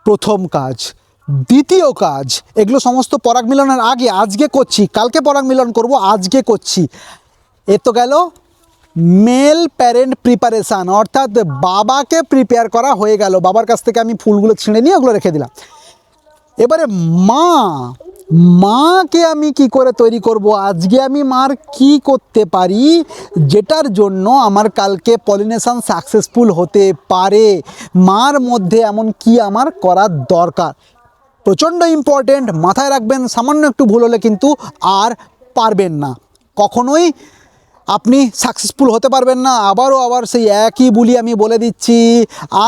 প্রথম কাজ। দ্বিতীয় কাজ, এগুলো সমস্ত পরাগ মিলনের আগে, আজকে করছি, কালকে পরাগ মিলন করব, আজকে করছি। এ তো গেল মেল প্যারেন্ট প্রিপারেশান, অর্থাৎ বাবাকে প্রিপেয়ার করা হয়ে গেল, বাবার কাছ থেকে আমি ফুলগুলো ছিঁড়ে নিয়ে ওগুলো রেখে দিলাম। এবারে মাকে আমি কি করে তৈরি করব, আজকে আমি মার কি করতে পারি যেটার জন্য আমার কালকে পলিনেশন সাকসেসফুল হতে পারে, মার মধ্যে এমন কি আমার করার দরকার, প্রচণ্ড ইম্পর্টেন্ট, মাথায় রাখবেন। সামান্য একটু ভুল হলে কিন্তু আর পারবেন না, কখনোই আপনি সাকসেসফুল হতে পারবেন না। আবার সেই একই বুলি আমি বলে দিচ্ছি,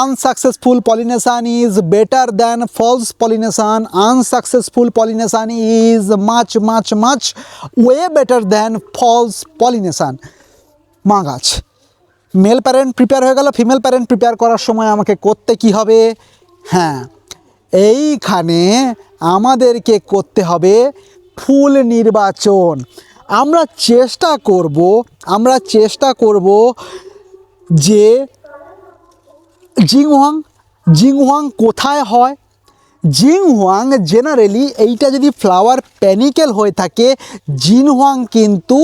unsuccessful pollination is better than false pollination, unsuccessful pollination is much much much way better than false pollination. মা গাছ, মেল প্যারেন্ট প্রিপেয়ার হয়ে গেল, ফিমেল প্যারেন্ট প্রিপেয়ার করার সময় আমাকে করতে কি হবে, হ্যাঁ, এইখানে আমাদেরকে করতে হবে ফুল নির্বাচন। আমরা চেষ্টা করব যে জিংহুয়াং কোথায় হয়। জিংহুয়াং জেনারেলি এইটা যদি ফ্লাওয়ার প্যানিকেল হয়ে থাকে, জিংহুয়াং কিন্তু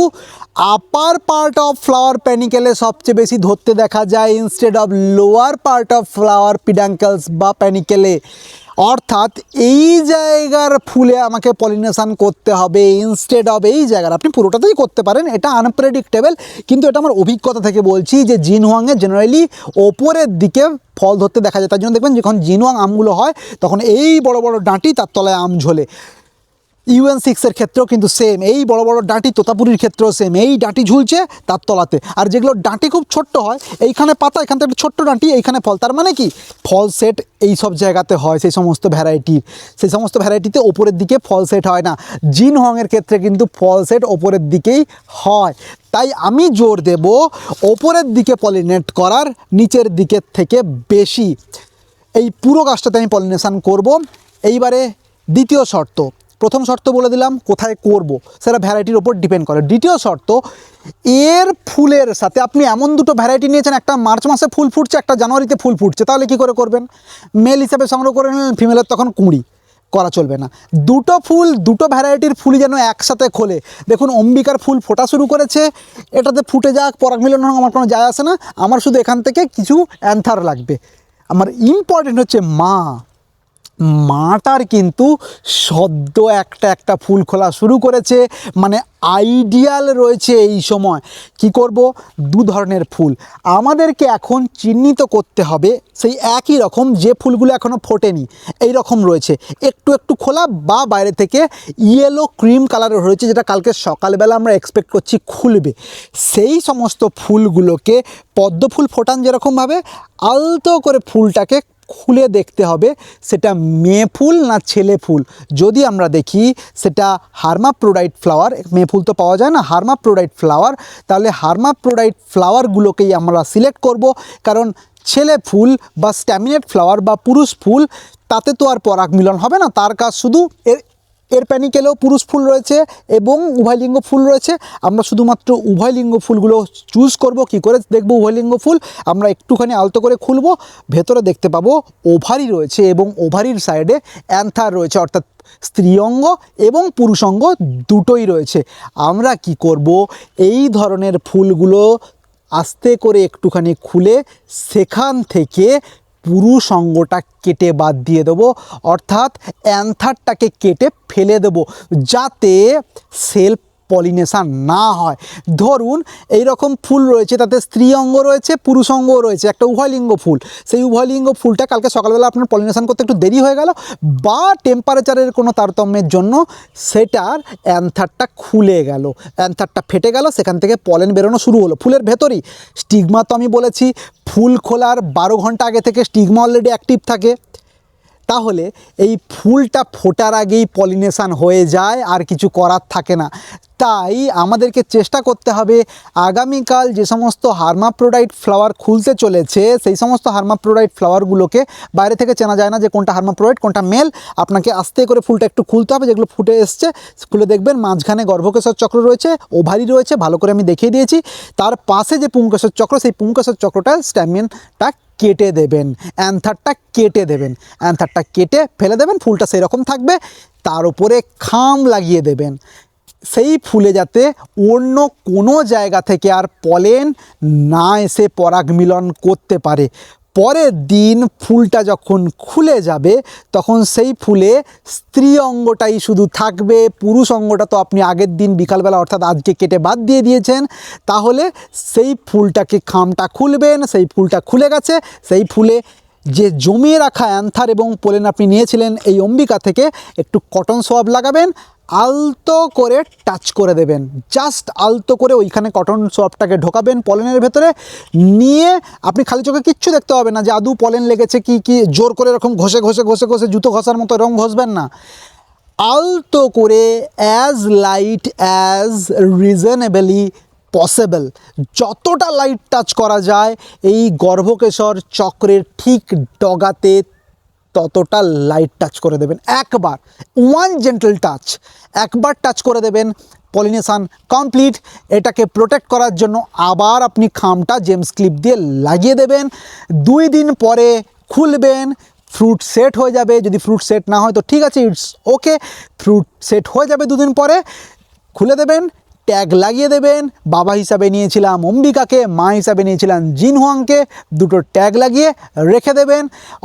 আপার পার্ট অফ ফ্লাওয়ার প্যানিকেলে সবচেয়ে বেশি ধরতে দেখা যায়, instead of lower part of flower peduncles বা প্যানিকেলে। অর্থাৎ এই জায়গার ফুলে আমাকে পলিনেশান করতে হবে ইনস্টেড অফ এই জায়গার। আপনি পুরোটাতেই করতে পারেন, এটা আনপ্রেডিক্টেবল, কিন্তু এটা আমার অভিজ্ঞতা থেকে বলছি যে জিনহুয়াংয়ে জেনারেলি ওপরের দিকে ফল ধরতে দেখা যায়। তার জন্য দেখবেন যখন জিনহুয়াং আমগুলো হয় তখন এই বড় বড় ডাঁটি, তার তলায় আম ঝোলে। UN6-এর ক্ষেত্রেও কিন্তু সেম, এই বড় বড় ডাঁটি, তোতাপুরির ক্ষেত্রেও সেম, এই ডাঁটি ঝুলছে তার তলাতে। আর যেগুলো ডাঁটি খুব ছোট্ট হয়, এইখানে পাতা, এখান থেকে একটা ছোট্ট ডাঁটি, এইখানে ফল, তার মানে কি ফল সেট এই সব জায়গাতে হয়। সেই সমস্ত ভ্যারাইটিতে ওপরের দিকে ফল সেট হয় না। জিনহুয়াংয়ের ক্ষেত্রে কিন্তু ফল সেট ওপরের দিকেই হয়। তাই আমি জোর দেব ওপরের দিকে পলিনেট করার, নিচের দিকের থেকে বেশি। এই পুরো গাছটাতে আমি পলিনেশান করব। এইবারে দ্বিতীয় শর্ত, প্রথম শর্ত বলে দিলাম কোথায় করব, সেটা ভ্যারাইটির ওপর ডিপেন্ড করে। দ্বিতীয় শর্ত, এর ফুলের সাথে আপনি এমন দুটো ভ্যারাইটি নিয়েছেন, একটা মার্চ মাসে ফুল ফুটছে, একটা জানুয়ারিতে ফুল ফুটছে, তাহলে কি করে করবেন? মেল হিসাবে সংগ্রহ করে নিলেন, ফিমেলের তখন কুঁড়ি, করা চলবে না। দুটো ভ্যারাইটির ফুলই যেন একসাথে খোলে। দেখুন অম্বিকার ফুল ফোটা শুরু করেছে, এটাতে ফুটে যাক, পরাগ মিলন হোক, আমার কোনো যায় আসে না, আমার শুধু এখান থেকে কিছু অ্যান্থার লাগবে। আমার ইম্পর্টেন্ট হচ্ছে মাটার কিন্তু সদ্য একটা ফুল খোলা শুরু করেছে, মানে আইডিয়াল রয়েছে এই সময়। কি করব? দু ধরনের ফুল আমাদেরকে এখন চিহ্নিত করতে হবে, সেই একই রকম যে ফুলগুলো এখনও ফোটেনি, এই রকম রয়েছে, একটু খোলা বা বাইরে থেকে ইয়েলো ক্রিম কালারের রয়েছে, যেটা কালকে সকালবেলা আমরা এক্সপেক্ট করছি খুলবে। সেই সমস্ত ফুলগুলোকে পদ্ম ফুল ফোটান যেরকমভাবে, আলতো করে ফুলটাকে খুলে দেখতে হবে সেটা মেয়ে ফুল না ছেলে ফুল। যদি আমরা দেখি সেটা হার্মাফ্রোডাইট ফ্লাওয়ার, মেয়ে ফুল তো পাওয়া যায় না, হার্মাফ্রোডাইট ফ্লাওয়ার, তাহলে হার্মাফ্রোডাইট ফ্লাওয়ারগুলোকেই আমরা সিলেক্ট করব। কারণ ছেলে ফুল বা স্ট্যামিনেট ফ্লাওয়ার বা পুরুষ ফুল, তাতে তো আর পরাগ মিলন হবে না। তার কাজ শুধু এর প্যানিকেলেও পুরুষ ফুল রয়েছে এবং উভয়লিঙ্গ ফুল রয়েছে। আমরা শুধুমাত্র উভয়লিঙ্গ ফুলগুলো চুজ করব। কি করে দেখব উভয়লিঙ্গ ফুল? আমরা একটুখানি আলতো করে খুলব, ভেতরে দেখতে পাবো ওভারি রয়েছে এবং ওভারির সাইডে অ্যান্থার রয়েছে, অর্থাৎ স্ত্রী অঙ্গ এবং পুরুষ অঙ্গ দুটোই রয়েছে। আমরা কি করব, এই ধরনের ফুলগুলো আস্তে করে একটুখানি খুলে সেখান থেকে পুরুষ অঙ্গটা কেটে বাদ দিয়ে দেবো, অর্থাৎ অ্যান্থারটাকে কেটে ফেলে দেবো, যাতে সেলফ পলিনেশান না হয়। ধরুন এই রকম ফুল রয়েছে, তাতে স্ত্রী অঙ্গ রয়েছে, পুরুষ অঙ্গও রয়েছে, একটা উভয়লিঙ্গ ফুল। সেই উভয়লিঙ্গ ফুলটা কালকে সকালবেলা আপনার পলিনেশান করতে একটু দেরি হয়ে গেল, বা টেম্পারেচারের কোনো তারতম্যের জন্য সেটার অ্যান্থারটা খুলে গেল, অ্যান্থারটা ফেটে গেল, সেখান থেকে পলেন বেরোনো শুরু হলো ফুলের ভেতরই। স্টিগমা তো আমি বলেছি ফুল খোলার 12 ঘন্টা আগে থেকে স্টিগমা অলরেডি অ্যাক্টিভ থাকে। তাহলে এই ফুলটা ফোটার আগেই পলিনেশান হয়ে যায়, আর কিছু করার থাকে না। তাই আমাদেরকে চেষ্টা করতে হবে আগামীকাল যে সমস্ত হার্মাফ্রোডাইট ফ্লাওয়ার খুলতে চলেছে, সেই সমস্ত হার্মাফ্রোডাইট ফ্লাওয়ারগুলোকে বাইরে থেকে চেনা যায় না যে কোনটা হার্মাফ্রোডাইট কোনটা মেল। আপনাকে আস্তে করে ফুলটা একটু খুলতে হবে, যেগুলো ফুটে এসছে খুলে দেখবেন মাঝখানে গর্ভকেশর চক্র রয়েছে, ওভারি রয়েছে, ভালো করে আমি দেখিয়ে দিয়েছি। তার পাশে যে পুংকেশর চক্র, সেই পুংকেশর চক্রটা স্ট্যামিনটা কেটে দেবেন, অ্যান্থারটা কেটে দেবেন, অ্যান্থারটা কেটে ফেলে দেবেন, ফুলটা সেই রকম থাকবে। তার উপরে খাম লাগিয়ে দেবেন, সেই ফুলে যাতে অন্য কোনো জায়গা থেকে আর পলেন না এসে পরাগ মিলন করতে পারে। পরের দিন ফুলটা যখন খুলে যাবে, তখন সেই ফুলে স্ত্রী অঙ্গটাই শুধু থাকবে, পুরুষ অঙ্গটা তো আপনি আগের দিন বিকালবেলা অর্থাৎ আজকে কেটে বাদ দিয়ে দিয়েছেন। তাহলে সেই ফুলটাকে খামটা খুলবেন, সেই ফুলটা খুলে গেছে, সেই ফুলে যে জমিয়ে রাখা অ্যান্থার এবং পোলেন আপনি নিয়েছিলেন এই অম্বিকা থেকে, একটু কটন সোয়াব লাগাবেন, আলতো করে টাচ করে দেবেন, জাস্ট আলতো করে ওইখানে কটন সোয়াবটাকে ঢোকাবেন পলেনের ভেতরে। নিয়ে আপনি খালি চোখে কিচ্ছু দেখতে হবে না যে আদৌ পলেন লেগেছে কি জোর করে এরকম ঘষে ঘষে ঘষে ঘষে জুতো ঘষার মতো রং ঘষবেন না। আলতো করে as light as reasonably possible, যতটা লাইট টাচ করা যায় এই গর্ভকেশর চক্রের ঠিক ডগাতে ততটা লাইট টাচ করে দেবেন। একবার ওয়ান জেন্টল টাচ, একবার টাচ করে দেবেন, পলিনেশান কমপ্লিট। এটাকে প্রোটেক্ট করার জন্য আবার আপনি খামটা জেমস ক্লিপ দিয়ে লাগিয়ে দেবেন। 2 দিন পরে খুলবেন, ফ্রুট সেট হয়ে যাবে। যদি ফ্রুট সেট না হয় তো ঠিক আছে, ইটস ওকে। ফ্রুট সেট হয়ে যাবে 2 দিন পরে, খুলে দেবেন, ট্যাগ লাগিয়ে দেবেন। বাবা হিসাবে নিয়েছিলাম অম্বিকাকে, মা হিসাবে নিয়েছিলাম জিনহুয়াংকে, দুটো ট্যাগ লাগিয়ে রেখে দেবেন।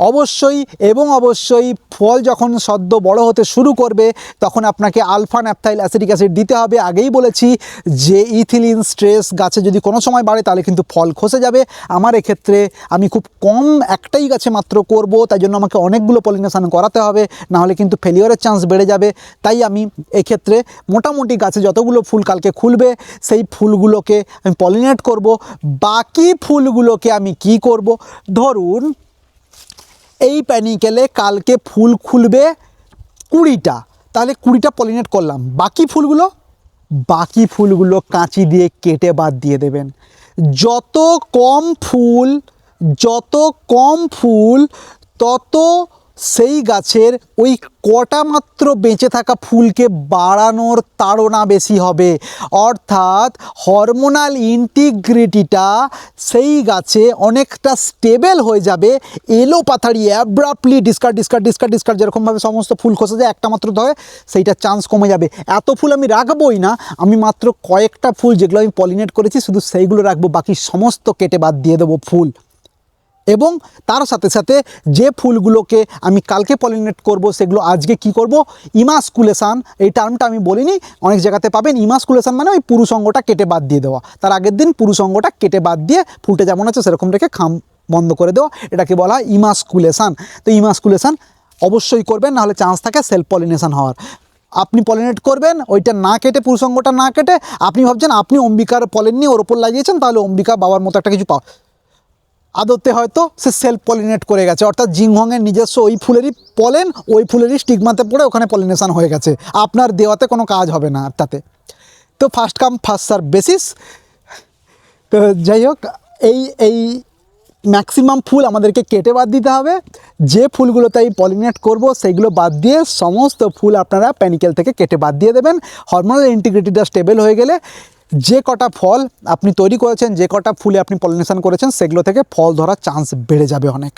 অবশ্যই এবং অবশ্যই ফল যখন সদ্য বড় হতে শুরু করবে, তখন আপনাকে আলফা ন্যাপথাইল অ্যাসিটিক অ্যাসিড দিতে হবে। আগেই বলেছি যে ইথিলিন স্ট্রেস গাছে যদি কোনো সময় বাড়ে তাহলে কিন্তু ফল খসে যাবে। আমার এক্ষেত্রে আমি খুব কম একটাই গাছে মাত্র করব, তাই জন্য আমাকে অনেকগুলো পলিনেশান করাতে হবে, নাহলে কিন্তু ফেলিওরের চান্স বেড়ে যাবে। তাই আমি এক্ষেত্রে মোটামুটি গাছে যতগুলো ফুল কালকে খুলবে সেই ফুলগুলোকে আমি পলিনেট করব। বাকি ফুলগুলোকে আমি কি করব, ধরুন এই প্যানিকেলে কালকে ফুল খুলবে 20টা, তাহলে 20টা পলিনেট করলাম। বাকি ফুলগুলো কাঁচি দিয়ে কেটে বাদ দিয়ে দেবেন। যত কম ফুল তত সেই গাছের ওই কটা মাত্র বেঁচে থাকা ফুলকে বাড়ানোর তাড়না বেশি হবে, অর্থাৎ হরমোনাল ইন্টিগ্রিটিটা সেই গাছে অনেকটা স্টেবল হয়ে যাবে। এলো পাথাড়ি অ্যাব্রাপ্টলি ডিসকার্ড যেরকমভাবে সমস্ত ফুল খসে যায়, একটা মাত্র ধরে সেইটার চান্স কমে যাবে। এত ফুল আমি রাখবোই না, আমি মাত্র কয়েকটা ফুল যেগুলো আমি পলিনেট করেছি শুধু সেইগুলো রাখবো, বাকি সমস্ত কেটে বাদ দিয়ে দেবো ফুল। এবং তার সাথে সাথে যে ফুলগুলোকে আমি কালকে পলিনেট করব সেগুলো আজকে কি করব, ইমাসকুলেশান, এই টার্মটা আমি বলিনি, অনেক জায়গাতে পাবেন। ইমাসকুলেশান মানে ওই পুরুষ অঙ্গটা কেটে বাদ দিয়ে দেওয়া, তার আগের দিন পুরুষ অঙ্গটা কেটে বাদ দিয়ে ফুলটা যেমন আছে সেরকম রেখে খাম বন্ধ করে দেওয়া, এটাকে বলা হয় ইমাসকুলেশান। তো ইমাসকুলেশান অবশ্যই করবেন, নাহলে চান্স থাকে সেলফ পলিনেশান হওয়ার। আপনি পলিনেট করবেন ওইটা না কেটে, পুরুষ অঙ্গটা না কেটে। আপনি ভাবছেন আপনি অম্বিকার পলেন নিয়ে ওর ওপর লাগিয়েছেন, তাহলে অম্বিকা বাবার মতো একটা কিছু পাওয়া, আদতে হয়তো সে সেলফ পলিনেট করে গেছে, অর্থাৎ জিংহংয়ের নিজস্ব ওই ফুলেরই পলেন ওই ফুলেরই স্টিগমাতে পড়ে ওখানে পলিনেশান হয়ে গেছে, আপনার দেওয়াতে কোনো কাজ হবে না তাতে। তো first come first serve basis. তো যাই হোক, এই ম্যাক্সিমাম ফুল আমাদেরকে কেটে বাদ দিতে হবে। যে ফুলগুলোতে এই পলিনেট করব সেইগুলো বাদ দিয়ে সমস্ত ফুল আপনারা প্যানিকেল থেকে কেটে বাদ দিয়ে দেবেন। হরমোনাল ইন্টিগ্রিটিটা স্টেবল হয়ে গেলে যে কটা ফল আপনি তৈরি করেছেন, যে কটা ফুলে আপনি পলিনেশন করেছেন, সেগুলো থেকে ফল ধরার চান্স বেড়ে যাবে অনেক।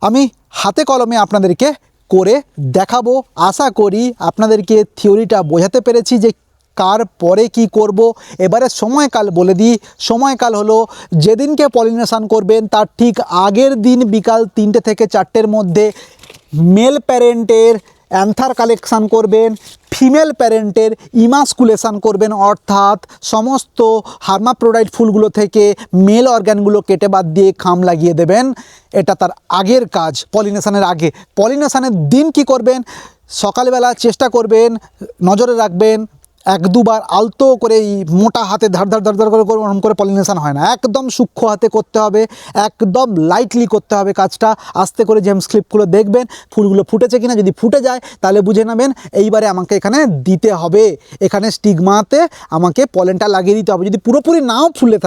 আমি হাতে কলমে আপনাদেরকে করে দেখাবো। আশা করি আপনাদেরকে থিওরিটা বোঝাতে পেরেছি যে কার পরে কি করব। এবারে সময়কাল বলে দিই। সময়কাল হলো যেদিনকে পলিনেশন করবেন তার ঠিক আগের দিন বিকাল 3টে থেকে 4টের মধ্যে মেল প্যারেন্টের অ্যান্থার কালেকশান করবেন, ফিমেল প্যারেন্টের ইমাস্কুলেশান করবেন, অর্থাৎ সমস্ত হার্মাপ্রোডাইট ফুলগুলো থেকে মেল অর্গানগুলো কেটে বাদ দিয়ে খাম লাগিয়ে দেবেন। এটা তার আগের কাজ, পলিনেশানের আগে। পলিনেশানের দিন কি করবেন, সকালবেলা চেষ্টা করবেন, নজরে রাখবেন, 1-2 বার আলতো করে এই মোটা হাতে ধার ধার ধার ধার করে ওরকম করে পলিনেশান হয় না, একদম সূক্ষ্ম হাতে করতে হবে, একদম লাইটলি করতে হবে কাজটা। আস্তে করে জেমস ক্লিপগুলো দেখবেন ফুলগুলো ফুটেছে কিনা, যদি ফুটে যায় তাহলে বুঝে নেবেন এইবারে আমাকে এখানে দিতে হবে, এখানে স্টিগমাতে আমাকে পলেনটা লাগিয়ে দিতে হবে। যদি পুরোপুরি নাও খুলে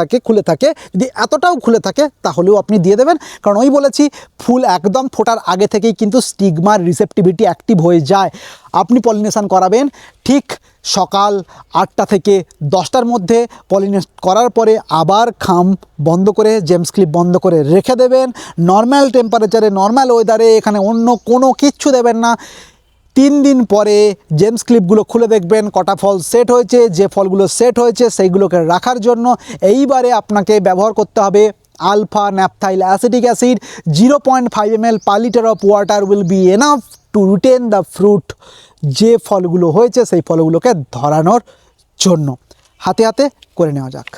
থাকে, যদি এতটাও খুলে থাকে তাহলেও আপনি দিয়ে দেবেন। কারণ ওই বলেছি ফুল একদম ফোটার আগে থেকেই কিন্তু স্টিগমার রিসেপটিভিটি অ্যাক্টিভ হয়ে যায়। আপনি পলিনেশন করাবেন ঠিক সকাল 8টা থেকে 10টার মধ্যে। পলিনেট করার পরে আবার খাম বন্ধ করে জেমস ক্লিপ বন্ধ করে রেখে দেবেন নর্মাল টেম্পারেচারে, নর্মাল ওয়েদারে। এখানে অন্য কোনো কিচ্ছু দেবেন না। 3 দিন পরে জেমস ক্লিপগুলো খুলে দেখবেন কটা ফল সেট হয়েছে। যে ফলগুলো সেট হয়েছে সেইগুলোকে রাখার জন্য এইবারে আপনাকে ব্যবহার করতে হবে alpha naphthyl acetic acid. 0.5 ml per liter of water will be enough to retain the fruit। যে ফলগুলো হয়েছে সেই ফলগুলোকে ধরানোর জন্য হাতে হাতে করে নেওয়া যাক।